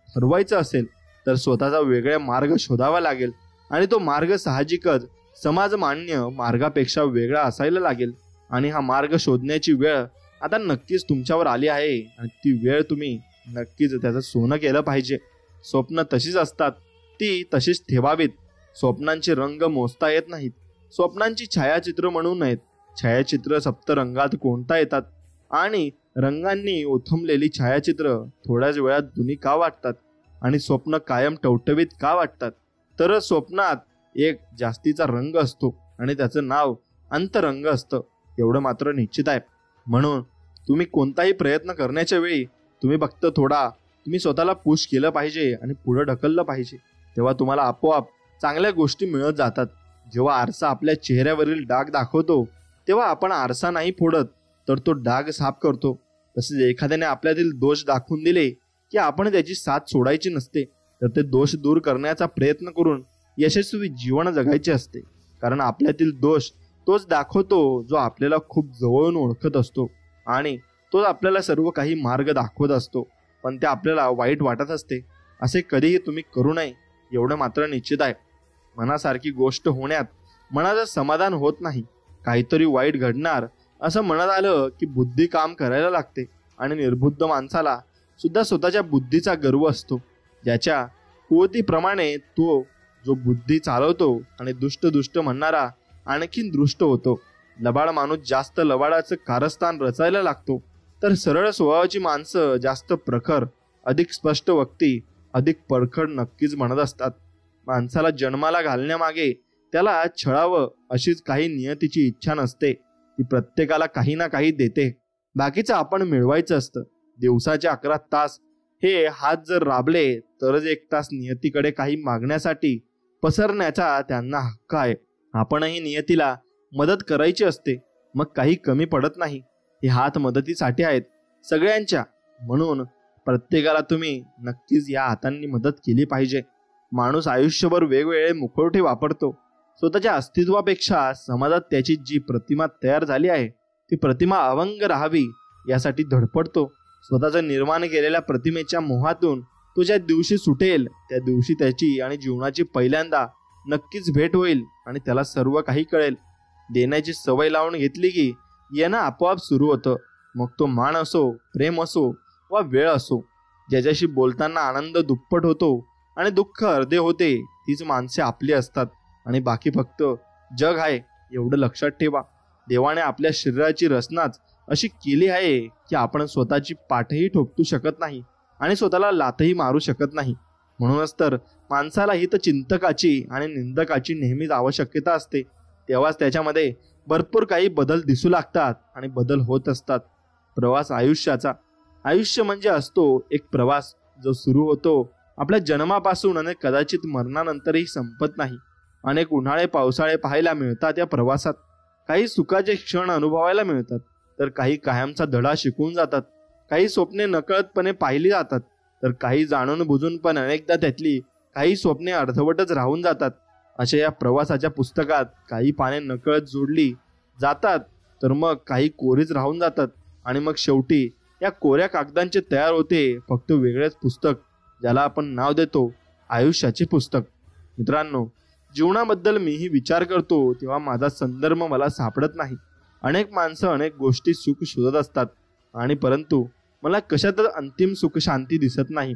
Speaker 1: ठरवायचं असेल तर स्वतःचा वेगळा मार्ग शोधावा लागेल आणि तो मार्ग साहजिकच समाजमान्य मार्गापेक्षा वेगळा असायला लागेल. आणि हा मार्ग शोधण्याची वेळ आता नक्कीच तुमच्यावर आली आहे आणि ती वेळ तुम्ही नक्कीच त्याचं सोनं केलं पाहिजे. स्वप्न तशीच असतात, ती तशीच ठेवावीत. स्वप्नांचे रंग मोजता येत नाहीत, स्वप्नांची छायाचित्र म्हणून नयेत. छायाचित्र सप्तरंगात कोणता येतात आणि रंगांनी ओथंबलेली छायाचित्र थोड्याच वेळात जुनी का वाटतात आणि स्वप्न कायम टवटवीत का वाटतात? तर स्वप्नात एक जास्तीचा रंग असतो आणि त्याचं नाव अंतरंग असतं, एवढं मात्र निश्चित आहे. म्हणून तुम्ही कोणताही प्रयत्न करण्याच्या वेळी तुम्ही फक्त तुम्ही स्वतःला पुश केलं पाहिजे आणि पुढे ढकललं पाहिजे. तेव्हा तुम्हाला आपोआप चांगल्या गोष्टी मिळत जातात. जेव्हा आरसा आपल्या चेहऱ्यावरील डाग दाखवतो तेव्हा आपण आरसा नाही फोडत तर तो डाग साफ करतो. तसेच एखाद्याने आपल्यातील दोष दाखवून दिले की आपण त्याची साथ सोडायची नसते, तर ते दोष दूर करण्याचा प्रयत्न करून यशस्वी जीवन जगायचे असते. कारण आपल्यातील दोष तोच दाखवतो जो आपल्याला खूप जवळून ओळखत असतो आणि तोच आपल्याला सर्व काही मार्ग दाखवत असतो. पण ते आपल्याला वाईट वाटत असते. असे कधीही तुम्ही करू नये, एवढं मात्र निश्चित आहे. मनासारखी गोष्ट होण्यात मनाचं समाधान होत नाही. काहीतरी वाईट घडणार असं मनात आलं की बुद्धी काम करायला लागते आणि निर्बुद्ध माणसाला सुद्धा स्वतःच्या बुद्धीचा गर्व असतो. ज्याच्या कुवतीप्रमाणे तो जो बुद्धी चालवतो आणि दुष्ट म्हणणारा आणखीन दृष्ट होतो. लबाड माणूस जास्त लबाडाचं कारस्थान रचायला लागतो, तर सरळ स्वभावाची माणसं जास्त प्रखर, अधिक स्पष्ट वक्ती, अधिक परखड नक्कीच म्हणत असतात. माणसाला जन्माला घालण्यामागे त्याला छळावं अशीच काही नियतीची इच्छा नसते. ती प्रत्येकाला काही ना काही देते, बाकीचं आपण मिळवायचं असतं. दिवसाचे 11 तास हे हात जर राबले तरच 1 तास नियतीकडे काही मागण्यासाठी पसरण्याचा त्यांना हक्क आहे. आपणही नियतीला मदत करायची असते, मग काही कमी पडत नाही. हे हात मदतीसाठी आहेत सगळ्यांच्या, म्हणून प्रत्येकाला तुम्ही नक्कीच या हातांनी मदत केली पाहिजे. माणूस आयुष्यभर वेगवेगळे मुखवटे वापरतो. स्वतःच्या अस्तित्वापेक्षा समाजात त्याची जी प्रतिमा तयार झाली आहे ती प्रतिमा अवंग राहावी यासाठी धडपडतो. स्वतःच्या निर्माण केलेल्या प्रतिमेच्या मोहातून तो ज्या दिवशी सुटेल त्या दिवशी त्याची आणि जीवनाची पहिल्यांदा नक्कीच भेट होईल आणि त्याला सर्व काही कळेल. देण्याची सवय लावून घेतली की येणं आपोआप सुरू होतं. मग तो मान असो, प्रेम असो वा वेळ असो. ज्याच्याशी बोलताना आनंद दुप्पट होतो आणि दुःख अर्धे होते तीच माणसे आपली असतात आणि बाकी फक्त जग आहे, एवढं लक्षात ठेवा. देवाने आपल्या शरीराची रचनाच अशी केली आहे की आपण स्वतःची पाठही ठोकू शकत नाही आणि स्वतःला लाथही मारू शकत नाही. म्हणूनच तर माणसाला हितचिंतकाची आणि निंदकाची नेहमीच आवश्यकता असते. तेव्हाच त्याच्यामध्ये भरपूर काही बदल दिसू लागतात आणि बदल होत असतात. प्रवास आयुष्याचा, आयुष्य म्हणजे असतो एक प्रवास जो सुरू होतो आपल्या जन्मापासून आणि कदाचित मरणानंतरही संपत नाही. अनेक उन्हाळे पावसाळे पाहायला मिळतात या प्रवासात. काही सुखाचे क्षण अनुभवायला मिळतात तर काही कायमचा धडा शिकवून जातात. काही स्वप्ने नकळतपणे पाहिली जातात तर काही जाणून बुजून पण अनेकदा त्यातली काही स्वप्ने अर्धवटच राहून जातात. अशा या प्रवासाच्या पुस्तकात काही पाने नकळत जोडली जातात तर मग काही कोरीच राहून जातात आणि मग शेवटी या कोऱ्या कागदांचे तयार होते फक्त वेगळेच पुस्तक, ज्याला आपण नाव देतो आयुष्याचे पुस्तक. मित्रांनो, जीवनाबद्दल मीही विचार करतो तेव्हा माझा संदर्भ मला सापडत नाही. अनेक माणसं अनेक गोष्टी सुख शोधत असतात आणि परंतु मला कशातच अंतिम सुख शांती दिसत नाही.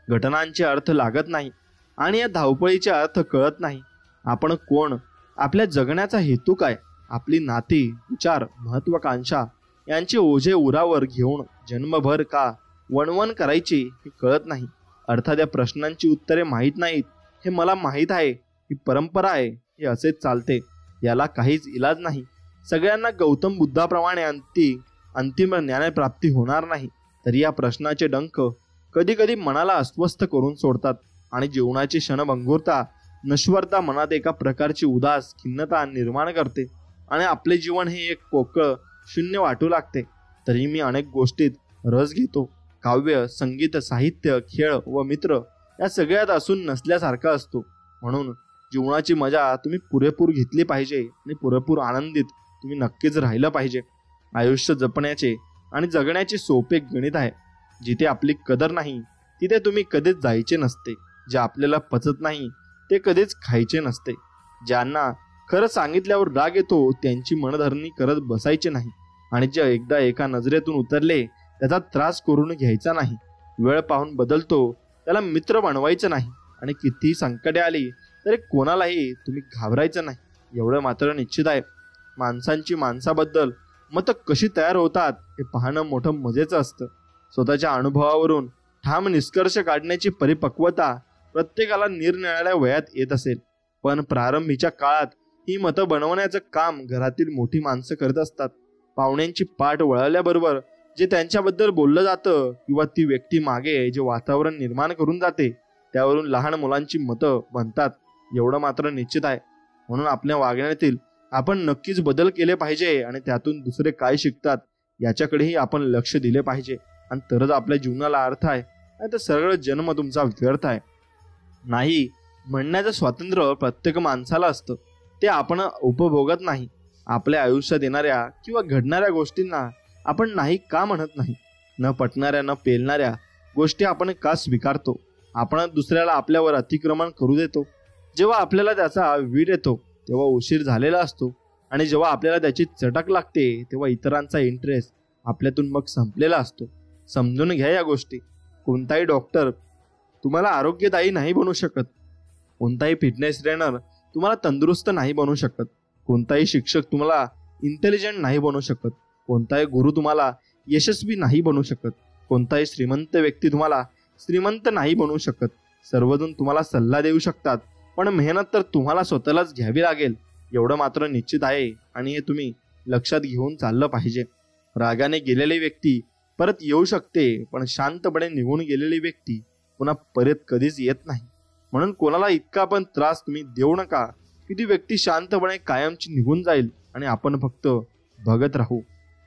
Speaker 1: घटनांचे अर्थ लागत नाही आणि या धावपळीचे अर्थ कळत नाही. आपण कोण, आपल्या जगण्याचा हेतू काय, आपली नाती, विचार, महत्वाकांक्षा यांचे ओझे उरावर घेऊन जन्मभर का वणवण करायची हे कळत नाही. अर्थात या प्रश्नांची उत्तरे माहीत नाहीत हे मला माहीत आहे. ही परंपरा आहे, हे असेच चालते, याला काहीच इलाज नाही. सगळ्यांना गौतम बुद्धाप्रमाणे अंतिम ज्ञानप्राप्ती होणार नाही. तरी या प्रश्नाचे डंक कधी कधी मनाला अस्वस्थ करून सोडतात आणि जीवनाची क्षणभंगुरता, नश्वरता मनात एका प्रकारची उदास खिन्नता निर्माण करते आणि आपले जीवन हे एक पोकळ शून्य वाटू लागते. तरी मी अनेक गोष्टीत रस घेतो. काव्य, संगीत, साहित्य, खेळ व मित्र या सगळ्यात असून नसल्यासारखा असतो. म्हणून जीवनाची मजा तुम्ही पुरेपूर घेतली पाहिजे आणि पुरेपूर आनंदित तुम्ही नक्कीच राहिलं पाहिजे. आयुष्य जपण्याचे आणि जगण्याचे सोपे गणित आहे. जिथे आपली कदर नाही तिथे तुम्ही कधीच जायचे नसते. जे आपल्याला पचत नाही ते कधीच खायचे नसते. ज्यांना खरं सांगितल्यावर राग येतो त्यांची मनधरणी करत बसायचे नाही. आणि जे एकदा एका नजरेतून उतरले त्याचा त्रास करून घ्यायचा नाही. वेळ पाहून बदलतो त्याला मित्र बनवायचं नाही. आणि कितीही संकटे आली तरी कोणालाही तुम्ही घाबरायचं नाही. एवढं मात्र निश्चित आहे, माणसांची माणसाबद्दल मतं कशी तयार होतात हे पाहणं मोठं मजेचं असतं. स्वतःच्या अनुभवावरून ठाम निष्कर्ष काढण्याची परिपक्वता प्रत्येकाला निरनिराळ्या वयात येत असेल. पण प्रारंभीच्या काळात ही मतं बनवण्याचं काम घरातील मोठी माणसं करत असतात. पाहुण्यांची पाठ वळल्याबरोबर जे त्यांच्याबद्दल बोललं जातं किंवा ती व्यक्ती मागे जे वातावरण निर्माण करून जाते त्यावरून लहान मुलांची मतं बनतात. एवढं मात्र निश्चित आहे. म्हणून आपल्या वागण्यातील आपण नक्कीच बदल केले पाहिजे आणि त्यातून दुसरे काय शिकतात याच्याकडेही आपण लक्ष दिले पाहिजे. आणि तरच आपल्या जीवनाला अर्थ आहे. आणि तर सगळं जन्म तुमचा व्यर्थ आहे. नाही म्हणण्याचं स्वातंत्र्य प्रत्येक माणसाला असतं. ते आपण उपभोगत नाही. आपल्या आयुष्यात येणाऱ्या किंवा घडणाऱ्या गोष्टींना आपण नाही का म्हणत नाही? न पटणाऱ्या न पेलणाऱ्या गोष्टी आपण का स्वीकारतो? आपण दुसऱ्याला आपल्यावर अतिक्रमण करू देतो. जेव्हा आपल्याला त्याचा वीड येतो तेव्हा उशीर झालेला असतो. आणि जेव्हा आपल्याला त्याची चटक लागते तेव्हा इतरांचा इंटरेस्ट आपल्यातून मग संपलेला असतो. समजून घ्या या गोष्टी. कोणताही डॉक्टर तुम्हाला आरोग्यदायी नाही बनवू शकत. कोणताही फिटनेस ट्रेनर तुम्हाला तंदुरुस्त नाही बनवू शकत. कोणताही शिक्षक तुम्हाला इंटेलिजंट नाही बनवू शकत. कोणताही गुरु तुम्हाला यशस्वी नाही बनवू शकत. कोणताही श्रीमंत व्यक्ती तुम्हाला श्रीमंत नाही बनवू शकत. सर्वजण तुम्हाला सल्ला देऊ शकतात पण मेहनत तर तुम्हाला स्वतःलाच घ्यावी लागेल. एवढं मात्र निश्चित आहे आणि हे तुम्ही लक्षात घेऊन चाललं पाहिजे. रागाने गेलेली व्यक्ती परत येऊ शकते पण शांतपणे निघून गेलेली व्यक्ती पुन्हा परत कधीच येत नाही. म्हणून कोणाला इतका पण त्रास तुम्ही देऊ नका की ती व्यक्ती शांतपणे कायमची निघून जाईल आणि आपण फक्त बघत राहू.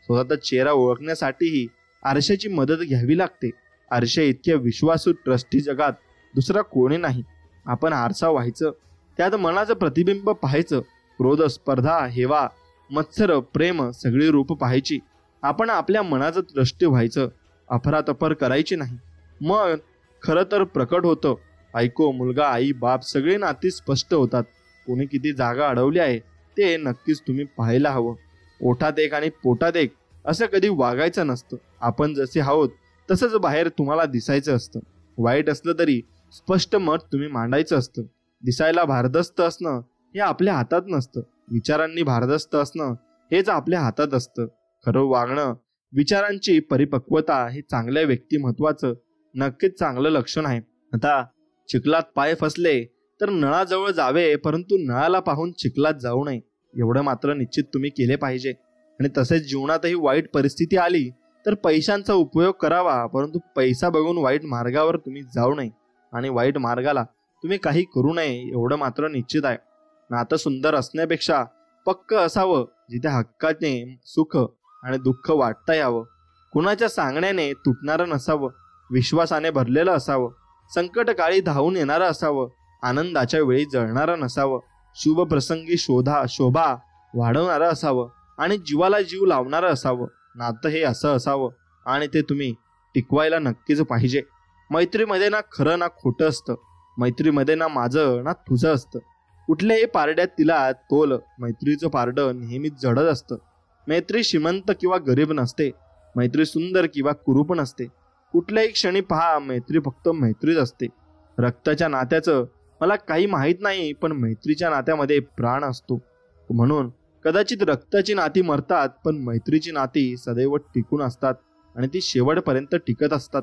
Speaker 1: स्वतःचा चेहरा ओळखण्यासाठीही आरशाची मदत घ्यावी लागते. आरशा इतक्या विश्वासू ट्रस्टी जगात दुसरा कोणी नाही. आपण आरसा व्हायचं, त्यात मनाचं प्रतिबिंब पाहायचं. क्रोध, स्पर्धा, हेवा, मत्सर, प्रेम सगळी रूप पाहायची. आपण आपल्या मनाचं द्रष्टे व्हायचं. अफरातफर करायची नाही. मन खरं तर प्रकट होतं. बायको, मुलगा, आई, बाप सगळे नाती स्पष्ट होतात. कोणी किती जागा अडवली आहे ते नक्कीच तुम्ही पाहायला हवं. ओठात एक आणि पोटात एक असं कधी वागायचं नसतं. आपण जसे आहोत तसंच बाहेर तुम्हाला दिसायचं असतं. वाईट असलं तरी स्पष्ट मत तुम्ही मांडायचं असतं. दिसायला भारदस्त असणं हे आपल्या हातात नसतं. विचारांनी भारदस्त असणं हेच आपल्या हातात असतं. खरं वागणं, विचारांची परिपक्वता हे चांगल्या व्यक्तिमत्वाचं नक्कीच चांगलं लक्षण आहे. आता चिखलात पाय फसले तर नळाजवळ जावे परंतु नळाला पाहून चिखलात जाऊ नये. एवढं मात्र निश्चित तुम्ही केले पाहिजे. आणि तसेच जीवनातही वाईट परिस्थिती आली तर पैशांचा उपयोग करावा परंतु पैसा बघून वाईट मार्गावर तुम्ही जाऊ नये आणि वाईट मार्गाला तुम्ही काही करू नये. एवढं मात्र निश्चित आहे. नातं सुंदर असण्यापेक्षा पक्क असावं जिथे हक्काने सुख आणि दुःख वाटता यावं. कुणाच्या सांगण्याने तुटणारं नसावं. विश्वासाने भरलेलं असावं. संकटकाळी धावून येणारं असावं. आनंदाच्या वेळी जळणारं नसावं. शुभ प्रसंगी शोभा वाढवणारं असावं आणि जीवाला जीव लावणारं असावं. नातं हे असं असावं आणि ते तुम्ही टिकवायला नक्कीच पाहिजे. मैत्रीमध्ये ना खरं ना खोटं असतं. मैत्रीमध्ये ना माझं ना तुझं असतं. कुठल्याही पारड्यात तिला तोल. मैत्रीचं पारडं नेहमीच जडच असतं. मैत्री श्रीमंत किंवा गरीब नसते. मैत्री सुंदर किंवा कुरूप नसते. कुठल्याही क्षणी पहा, मैत्री फक्त मैत्रीच असते. रक्ताच्या नात्याचं मला काही माहीत नाही पण मैत्रीच्या नात्यामध्ये प्राण असतो. म्हणून कदाचित रक्ताची नाती मरतात, पण मैत्रीची नाती सदैव टिकून असतात आणि ती शेवटपर्यंत टिकत असतात.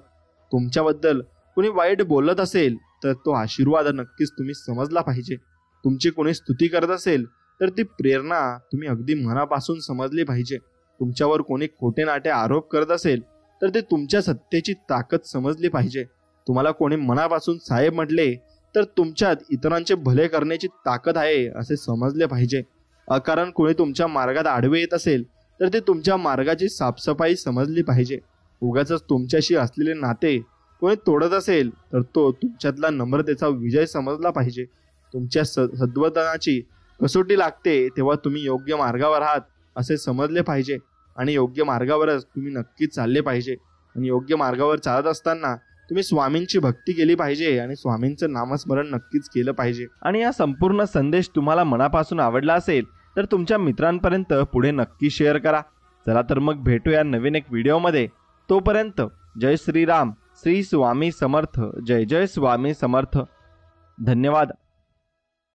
Speaker 1: तुमच्याबद्दल कोणी वाईट बोलत असेल तर तो आशीर्वाद नक्कीच तुम्ही समजला पाहिजे. तुमची कोणी स्तुती करत असेल तर ती प्रेरणा तुम्ही अगदी मनापासून समजली पाहिजे. तुमच्यावर कोणी खोटे नाटे आरोप करत असेल तर ते तुमच्या सत्तेची ताकद समजली पाहिजे. तुम्हाला कोणी मनापासून साहेब म्हटले तर तुमच्यात इतरांचे भले करण्याची ताकद आहे असे समजले पाहिजे. अकारण कोणी तुमच्या मार्गात आडवे येत असेल तर ते तुमच्या मार्गाची साफसफाई समजली पाहिजे. उगाच तुमच्याशी असलेले नाते कोणी तोडत असेल तर तो तुमच्यातला नम्रतेचा विजय समजला पाहिजे. तुमच्या सद्वर्तनाची कसोटी लागते तेव्हा तुम्ही योग्य मार्गावर आहात असे समजले पाहिजे आणि योग्य मार्गावरच तुम्ही नक्कीच चालले पाहिजे. आणि योग्य मार्गावर चालत असताना तुम्ही स्वामींची भक्ती केली पाहिजे आणि स्वामींचं नामस्मरण नक्कीच केलं पाहिजे. आणि हा संपूर्ण संदेश तुम्हाला मनापासून आवडला असेल तर तुमच्या मित्रांपर्यंत पुढे नक्की शेअर करा. चला तर मग भेटूया नवीन एक व्हिडिओमध्ये. तोपर्यंत जय श्रीराम, श्री स्वामी समर्थ. जय जय स्वामी समर्थ. धन्यवाद.